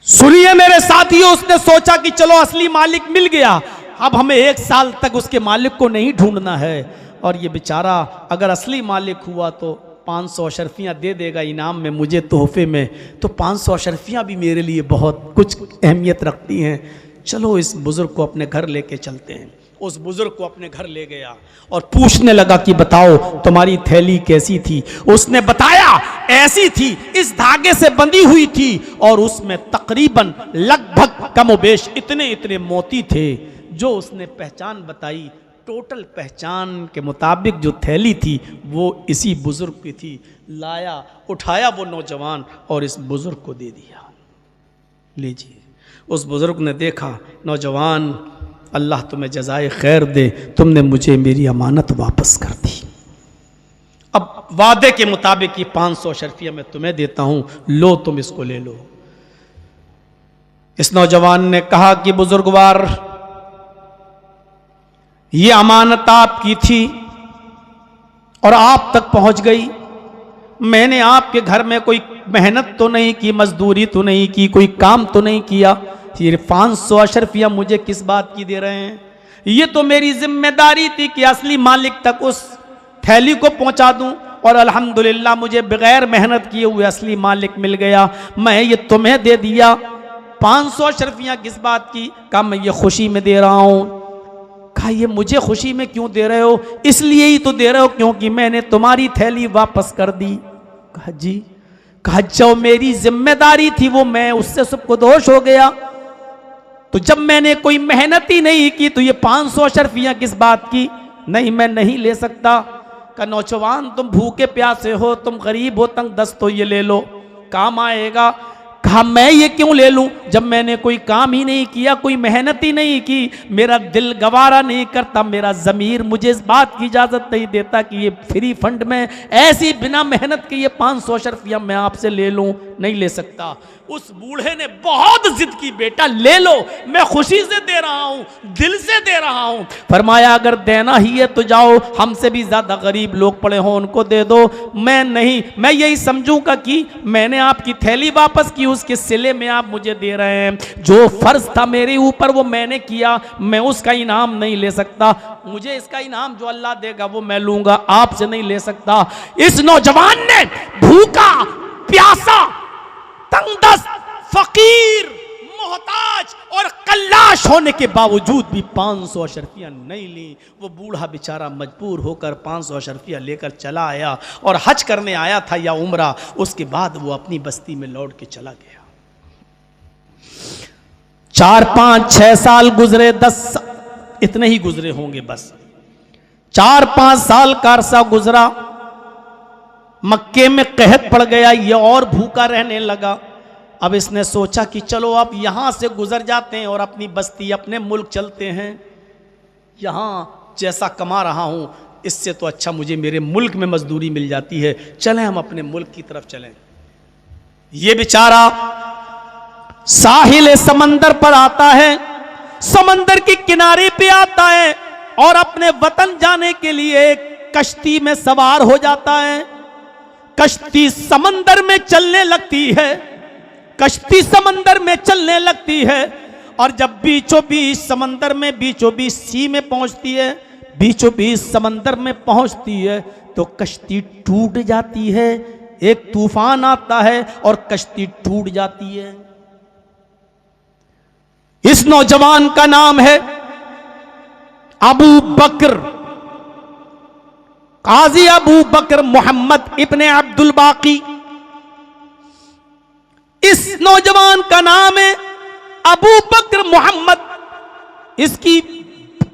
सुनिए मेरे साथियों, उसने सोचा कि चलो असली मालिक मिल गया, अब हमें 1 साल तक उसके मालिक को नहीं ढूंढना है। और ये बेचारा अगर असली मालिक हुआ तो 500 अशरफियाँ दे देगा इनाम में मुझे तोहफे में, तो 500 अशरफियाँ भी मेरे लिए बहुत कुछ अहमियत रखती हैं। चलो इस बुज़ुर्ग को अपने घर लेके चलते हैं। उस बुज़ुर्ग को अपने घर ले गया और पूछने लगा कि बताओ तुम्हारी थैली कैसी थी? उसने बताया ऐसी थी, इस धागे से बंधी हुई थी और उसमें तकरीबन लगभग कमोबेश इतने इतने मोती थे। जो उसने पहचान बताई, टोटल पहचान के मुताबिक जो थैली थी वो इसी बुज़ुर्ग की थी। लाया, उठाया वो नौजवान और इस बुज़ुर्ग को दे दिया। लीजिए। उस बुज़ुर्ग ने देखा, नौजवान अल्लाह तुम्हें जज़ाए खैर दे, तुमने मुझे मेरी अमानत वापस कर दी। अब वादे के मुताबिक ये 500 अशरफिया मैं तुम्हें देता हूं, लो तुम इसको ले लो। इस नौजवान ने कहा कि बुजुर्गवार, ये अमानत आपकी थी और आप तक पहुंच गई। मैंने आपके घर में कोई मेहनत तो नहीं की, मजदूरी तो नहीं की, कोई काम तो नहीं किया। ये 500 अशरफिया मुझे किस बात की दे रहे हैं? ये तो मेरी जिम्मेदारी थी कि असली मालिक तक उस थैली को पहुंचा दूं और अल्हम्दुलिल्लाह मुझे बगैर मेहनत किए हुए असली मालिक मिल गया। मैं ये तुम्हें दे दिया। 500 अशरफियाँ किस बात की? कहा मैं ये खुशी में दे रहा हूँ। कहा ये मुझे खुशी में क्यों दे रहे हो? इसलिए ही तो दे रहे हो क्योंकि मैंने तुम्हारी थैली वापस कर दी। कहा जी। कहा जो मेरी जिम्मेदारी थी वो मैं उससे सबको दोष हो गया, तो जब मैंने कोई मेहनत ही नहीं की तो ये 500 अशरफियाँ किस बात की? नहीं मैं नहीं ले सकता। का नौजवान तुम भूखे प्यासे हो, तुम गरीब हो, तंग दस्त हो, ये ले लो, काम आएगा। कहा मैं ये क्यों ले लूं जब मैंने कोई काम ही नहीं किया, कोई मेहनत ही नहीं की, मेरा दिल गवारा नहीं करता, मेरा ज़मीर मुझे इस बात की इजाज़त नहीं देता कि ये फ्री फंड में ऐसी बिना मेहनत के ये 500 अशरफियाँ मैं आपसे ले लूं, नहीं ले सकता। उस बूढ़े ने बहुत जिद की, बेटा ले लो, मैं खुशी से दे रहा हूं, दिल से दे रहा हूं। फरमाया अगर देना ही है तो जाओ, हमसे भी ज्यादा गरीब लोग पड़े हों उनको दे दो। मैं नहीं, मैं यही समझूंगा कि मैंने आपकी थैली वापस की, उसके सिले में आप मुझे दे रहे हैं। जो फर्ज था मेरे ऊपर वो मैंने किया, मैं उसका इनाम नहीं ले सकता। मुझे इसका इनाम जो अल्लाह देगा वो मैं लूंगा, आपसे नहीं ले सकता। इस नौजवान ने भूखा प्यासा, तंगदस्त, फकीर, मोहताज और कल्लाश होने के बावजूद भी 500 अशरफियाँ नहीं ली। वो बूढ़ा बेचारा मजबूर होकर 500 अशरफियाँ लेकर चला आया और हज करने आया था या उम्रा। उसके बाद वो अपनी बस्ती में लौट के चला गया। 4, 5, 6 साल गुजरे, 10 इतने ही गुजरे होंगे बस। 4, 5 साल का अरसा गुजरा। मक्के में कहत पड़ गया, ये और भूखा रहने लगा। अब इसने सोचा कि चलो अब यहां से गुजर जाते हैं और अपनी बस्ती, अपने मुल्क चलते हैं। यहां जैसा कमा रहा हूं इससे तो अच्छा मुझे मेरे मुल्क में मजदूरी मिल जाती है, चलें हम अपने मुल्क की तरफ चलें। ये बेचारा साहिल समंदर पर आता है, समंदर के किनारे पे आता है और अपने वतन जाने के लिए कश्ती में सवार हो जाता है। कश्ती समंदर में चलने लगती है, कश्ती समंदर में चलने लगती है और जब बीचों बीच समंदर में बीचों बीच सी में पहुंचती है, बीचों बीच समंदर में पहुंचती है तो कश्ती टूट जाती है। एक तूफान आता है और कश्ती टूट जाती है। इस नौजवान का नाम है अबू बकर, काजी अबू बकर मोहम्मद इब्ने अब्दुल बाकी। इस नौजवान का नाम है अबू बकर मोहम्मद। इसकी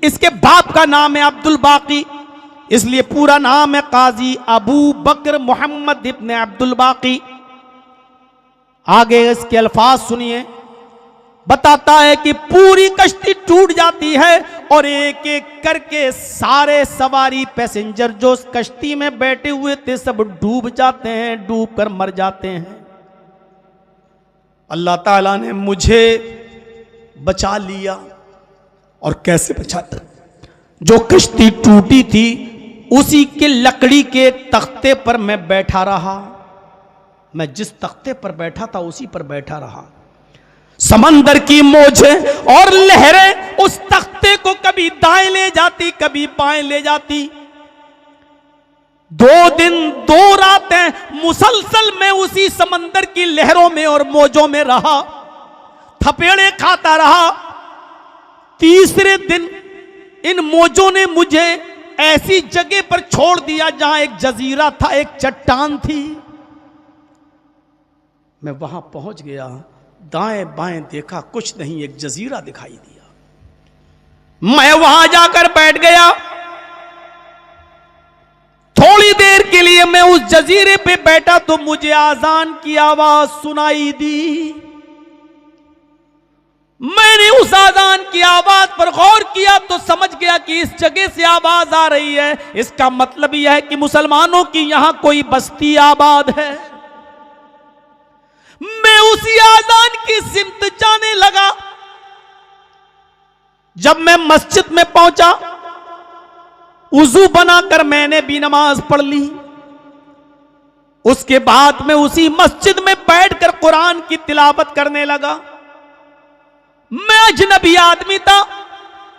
इसके बाप का नाम है अब्दुल बाकी, इसलिए पूरा नाम है काजी अबू बकर मोहम्मद इब्न अब्दुल बाकी। आगे इसके अल्फाज सुनिए, बताता है कि पूरी कश्ती टूट जाती है और एक एक करके सारे सवारी पैसेंजर जो उस कश्ती में बैठे हुए थे सब डूब जाते हैं, डूब कर मर जाते हैं। अल्लाह ताला ने मुझे बचा लिया। और कैसे बचाया? जो कश्ती टूटी थी उसी के लकड़ी के तख्ते पर मैं बैठा रहा। मैं जिस तख्ते पर बैठा था उसी पर बैठा रहा। समंदर की मौजें और लहरें उस तख्ते को कभी दाएं ले जाती, कभी बाएं ले जाती। 2 दिन 2 रातें मुसलसल मैं उसी समंदर की लहरों में और मौजों में रहा, थपेड़े खाता रहा। तीसरे दिन इन मौजों ने मुझे ऐसी जगह पर छोड़ दिया जहां एक जजीरा था, एक चट्टान थी। मैं वहां पहुंच गया, दाएं बाएं देखा, कुछ नहीं, एक जजीरा दिखाई दिया। मैं वहां जाकर बैठ गया। थोड़ी देर के लिए मैं उस जजीरे पे बैठा तो मुझे आजान की आवाज सुनाई दी। मैंने उस आजान की आवाज पर गौर किया तो समझ गया कि इस जगह से आवाज आ रही है, इसका मतलब यह है कि मुसलमानों की यहां कोई बस्ती आबाद है। मैं उसी आजान की सिमत जाने लगा। जब मैं मस्जिद में पहुंचा, वुजू बनाकर मैंने भी नमाज पढ़ ली। उसके बाद मैं उसी मस्जिद में बैठकर कुरान की तिलावत करने लगा। मैं अजनबी आदमी था।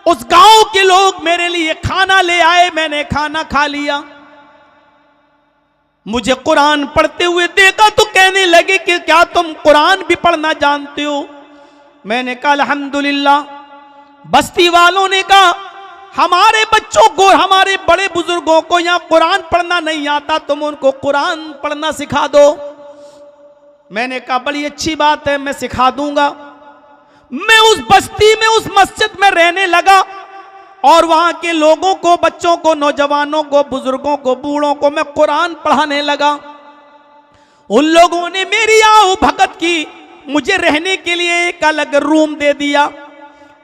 उस गांव के लोग मेरे लिए खाना ले आए, मैंने खाना खा लिया। मुझे कुरान पढ़ते हुए देखा तो कहने लगे कि क्या तुम कुरान भी पढ़ना जानते हो? मैंने कहा अल्हम्दुलिल्लाह। बस्ती वालों ने कहा हमारे बच्चों को, हमारे बड़े बुजुर्गों को यहां कुरान पढ़ना नहीं आता, तुम उनको कुरान पढ़ना सिखा दो। मैंने कहा बड़ी अच्छी बात है, मैं सिखा दूंगा। मैं उस बस्ती में, उस मस्जिद में रहने लगा और वहां के लोगों को, बच्चों को, नौजवानों को, बुजुर्गों को, बूढ़ों को मैं कुरान पढ़ाने लगा। उन लोगों ने मेरी आओ भगत की, मुझे रहने के लिए एक अलग रूम दे दिया,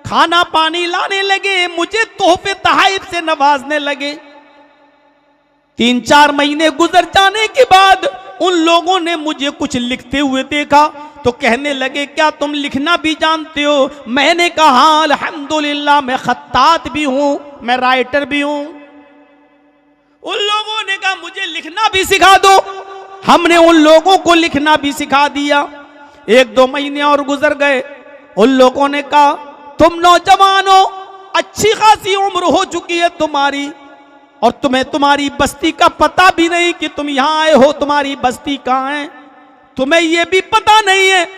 खाना पानी लाने लगे, मुझे तोहफे तहाइफ से नवाजने लगे। 3-4 महीने गुजर जाने के बाद उन लोगों ने मुझे कुछ लिखते हुए देखा तो कहने लगे क्या तुम लिखना भी जानते हो? मैंने कहा अल्हम्दुलिल्लाह, मैं खत्तात भी हूं, मैं राइटर भी हूं। उन लोगों ने कहा मुझे लिखना भी सिखा दो। हमने उन लोगों को लिखना भी सिखा दिया। 1-2 महीने और गुजर गए। उन लोगों ने कहा तुम नौजवान हो, अच्छी खासी उम्र हो चुकी है तुम्हारी और तुम्हें तुम्हारी बस्ती का पता भी नहीं कि तुम यहां आए हो, तुम्हारी बस्ती कहां है, तुम्हें यह भी पता नहीं है।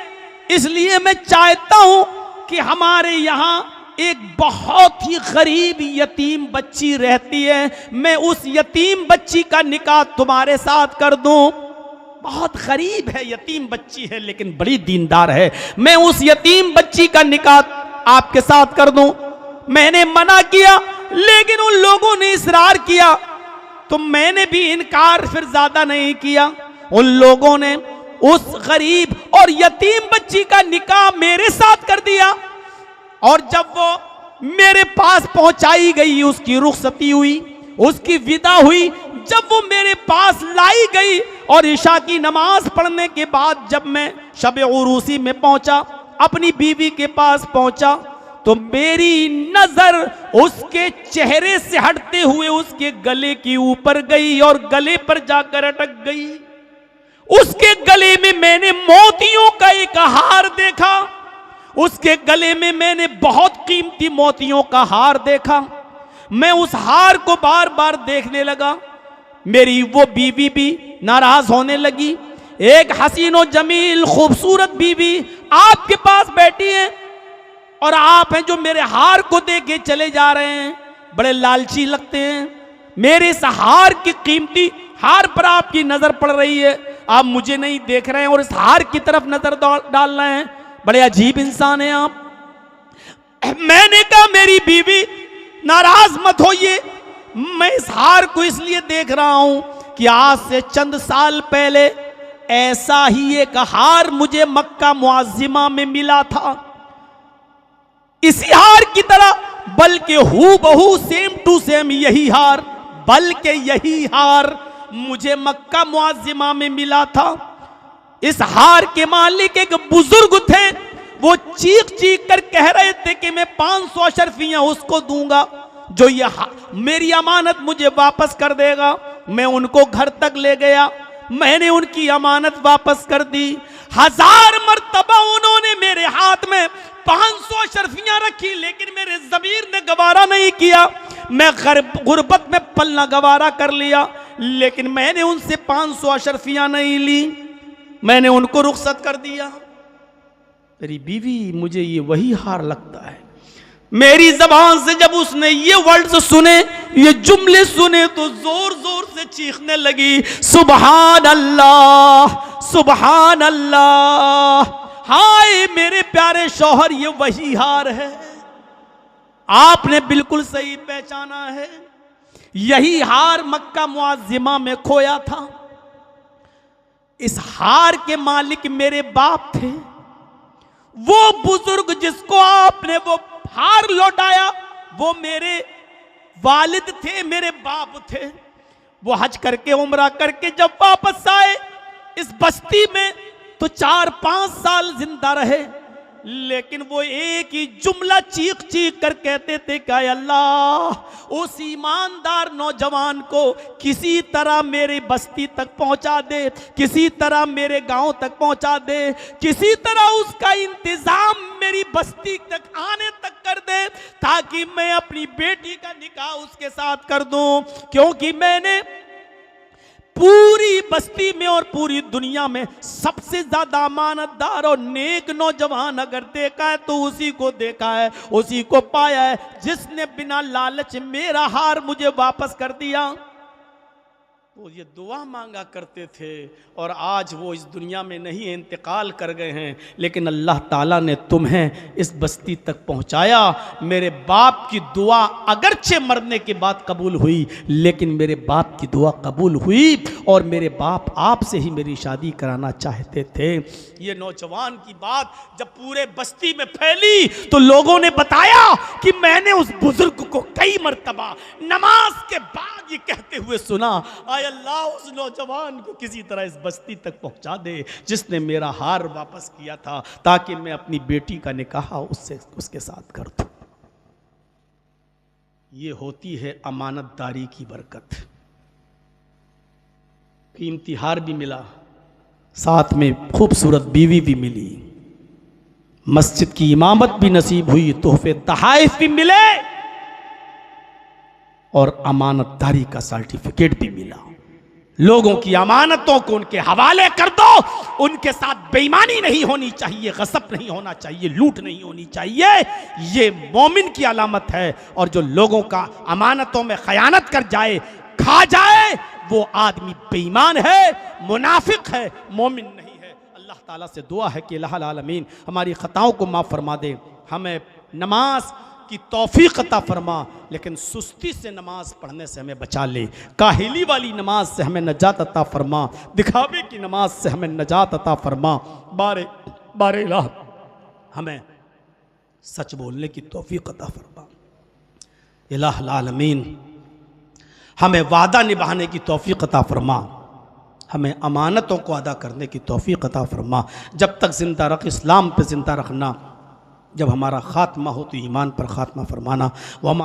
इसलिए मैं चाहता हूं कि हमारे यहां एक बहुत ही गरीब यतीम बच्ची रहती है, मैं उस यतीम बच्ची का निकाह तुम्हारे साथ कर दूं। बहुत गरीब है, यतीम बच्ची है लेकिन बड़ी दीनदार है, मैं उस यतीम बच्ची का निकाह आपके साथ कर दूं। मैंने मना किया लेकिन उन लोगों ने इसरार किया तो मैंने भी इनकार फिर ज्यादा नहीं किया। उन लोगों ने उस गरीब और यतीम बच्ची का निकाह मेरे साथ कर दिया और जब वो मेरे पास पहुंचाई गई, उसकी रुखसती हुई, उसकी विदा हुई, जब वो मेरे पास लाई गई और इशा की नमाज पढ़ने के बाद जब मैं शब उरूसी में पहुंचा, अपनी बीवी के पास पहुंचा तो मेरी नजर उसके चेहरे से हटते हुए उसके गले के ऊपर गई और गले पर जाकर अटक गई। उसके गले में मैंने मोतियों का एक हार देखा, उसके गले में मैंने बहुत कीमती मोतियों का हार देखा। मैं उस हार को बार बार देखने लगा। मेरी वो बीवी भी नाराज होने लगी। एक हसीनो जमील खूबसूरत बीवी आपके पास बैठी है और आप हैं जो मेरे हार को देख के चले जा रहे हैं, बड़े लालची लगते हैं। मेरे इस हार की कीमती हार पर आपकी नजर पड़ रही है, आप मुझे नहीं देख रहे हैं और इस हार की तरफ नजर डाल रहे हैं, बड़े अजीब इंसान हैं आप। मैंने कहा मेरी बीवी नाराज मत होइए, मैं इस हार को इसलिए देख रहा हूं कि आज से चंद साल पहले ऐसा ही एक हार मुझे मक्का मुआज़िमा में मिला था। इसी हार की तरह, बल्कि हूबहू सेम टू सेम यही हार, बल्कि यही हार मुझे मक्का मुआज़िमा में मिला था। इस हार के मालिक एक बुजुर्ग थे, वो चीख चीख कर कह रहे थे कि मैं 500 अशरफियां उसको दूंगा जो ये मेरी अमानत मुझे वापस कर देगा। मैं उनको घर तक ले गया, मैंने उनकी अमानत वापस कर दी। 1000 मर्तबा उन्होंने मेरे हाथ में 500 अशरफियां रखी, लेकिन मेरे ज़मीर ने गवारा नहीं किया। मैं गुर्बत में पलना गवारा कर लिया, लेकिन मैंने उनसे 500 अशरफियां नहीं ली, मैंने उनको रुखसत कर दिया। मेरी बीवी, मुझे ये वही हार लगता है। मेरी जबान से जब उसने ये वर्ड्स सुने, ये जुमले सुने, तो जोर जोर से चीखने लगी, सुबहान अल्लाह, सुबहान अल्लाह। हाय मेरे प्यारे शौहर, ये वही हार है, आपने बिल्कुल सही पहचाना है। यही हार मक्का मुआज़िमा में खोया था। इस हार के मालिक मेरे बाप थे। वो बुजुर्ग जिसको आपने वो हार लौटाया, वो मेरे वालिद थे, मेरे बाप थे। वो हज करके उम्रा करके जब वापस आए इस बस्ती में, तो 4-5 साल जिंदा रहे, लेकिन वो एक ही जुमला चीख चीख कर कहते थे कि अल्लाह, उस ईमानदार नौजवान को किसी तरह मेरी बस्ती तक पहुंचा दे, किसी तरह मेरे गांव तक पहुंचा दे, किसी तरह उसका इंतजाम मेरी बस्ती तक आने तक कर दे, ताकि मैं अपनी बेटी का निकाह उसके साथ कर दूं। क्योंकि मैंने पूरी बस्ती में और पूरी दुनिया में सबसे ज्यादा अमानतदार और नेक नौजवान अगर देखा है तो उसी को देखा है, उसी को पाया है, जिसने बिना लालच मेरा हार मुझे वापस कर दिया। वो ये दुआ मांगा करते थे और आज वो इस दुनिया में नहीं, इंतकाल कर गए हैं, लेकिन अल्लाह ताला ने तुम्हें इस बस्ती तक पहुंचाया। मेरे बाप की दुआ अगरचे मरने के बाद कबूल हुई, लेकिन मेरे बाप की दुआ कबूल हुई और मेरे बाप आपसे ही मेरी शादी कराना चाहते थे। ये नौजवान की बात जब पूरे बस्ती में फैली तो लोगों ने बताया कि मैंने उस बुजुर्ग को कई मर्तबा नमाज के बाद ये कहते हुए सुना, आय अल्लाह, उस नौजवान को किसी तरह इस बस्ती तक पहुंचा दे जिसने मेरा हार वापस किया था, ताकि मैं अपनी बेटी का निकाह उसके साथ कर दूं। ये होती है अमानतदारी की बरकत। कीमती हार भी मिला, साथ में खूबसूरत बीवी भी मिली, मस्जिद की इमामत भी नसीब हुई, तोहफे तहाइफ भी मिले और अमानतदारी का सर्टिफिकेट भी मिला। लोगों की अमानतों को उनके हवाले कर दो, उनके साथ बेईमानी नहीं होनी चाहिए, गसब नहीं होना चाहिए, लूट नहीं होनी चाहिए। ये मोमिन की अलामत है। और जो लोगों का अमानतों में खयानत कर जाए, खा जाए, वो आदमी बेईमान है, मुनाफिक है, मोमिन नहीं है। अल्लाह ताला से दुआ है कि अल्लाह आलमीन हमारी खताओं को माफ़ फरमा दे, हमें नमाज की तौफीक अता फरमा, लेकिन सुस्ती से नमाज पढ़ने से हमें बचा ले, काहिली वाली नमाज से हमें नजात अता फरमा, दिखावे की नमाज से हमें नजात अता फरमा। बारे बारे इलाह हमें सच बोलने की तौफीक अता फरमा। इलाह आलमीन हमें वादा निभाने की तौफीक अता फरमा, हमें अमानतों को अदा करने की तौफीक अता फरमा। जब तक ज़िंदा रख, इस्लाम पे ज़िंदा रखना, जब हमारा ख़ात्मा हो तो ईमान पर ख़ात्मा फरमाना। वमा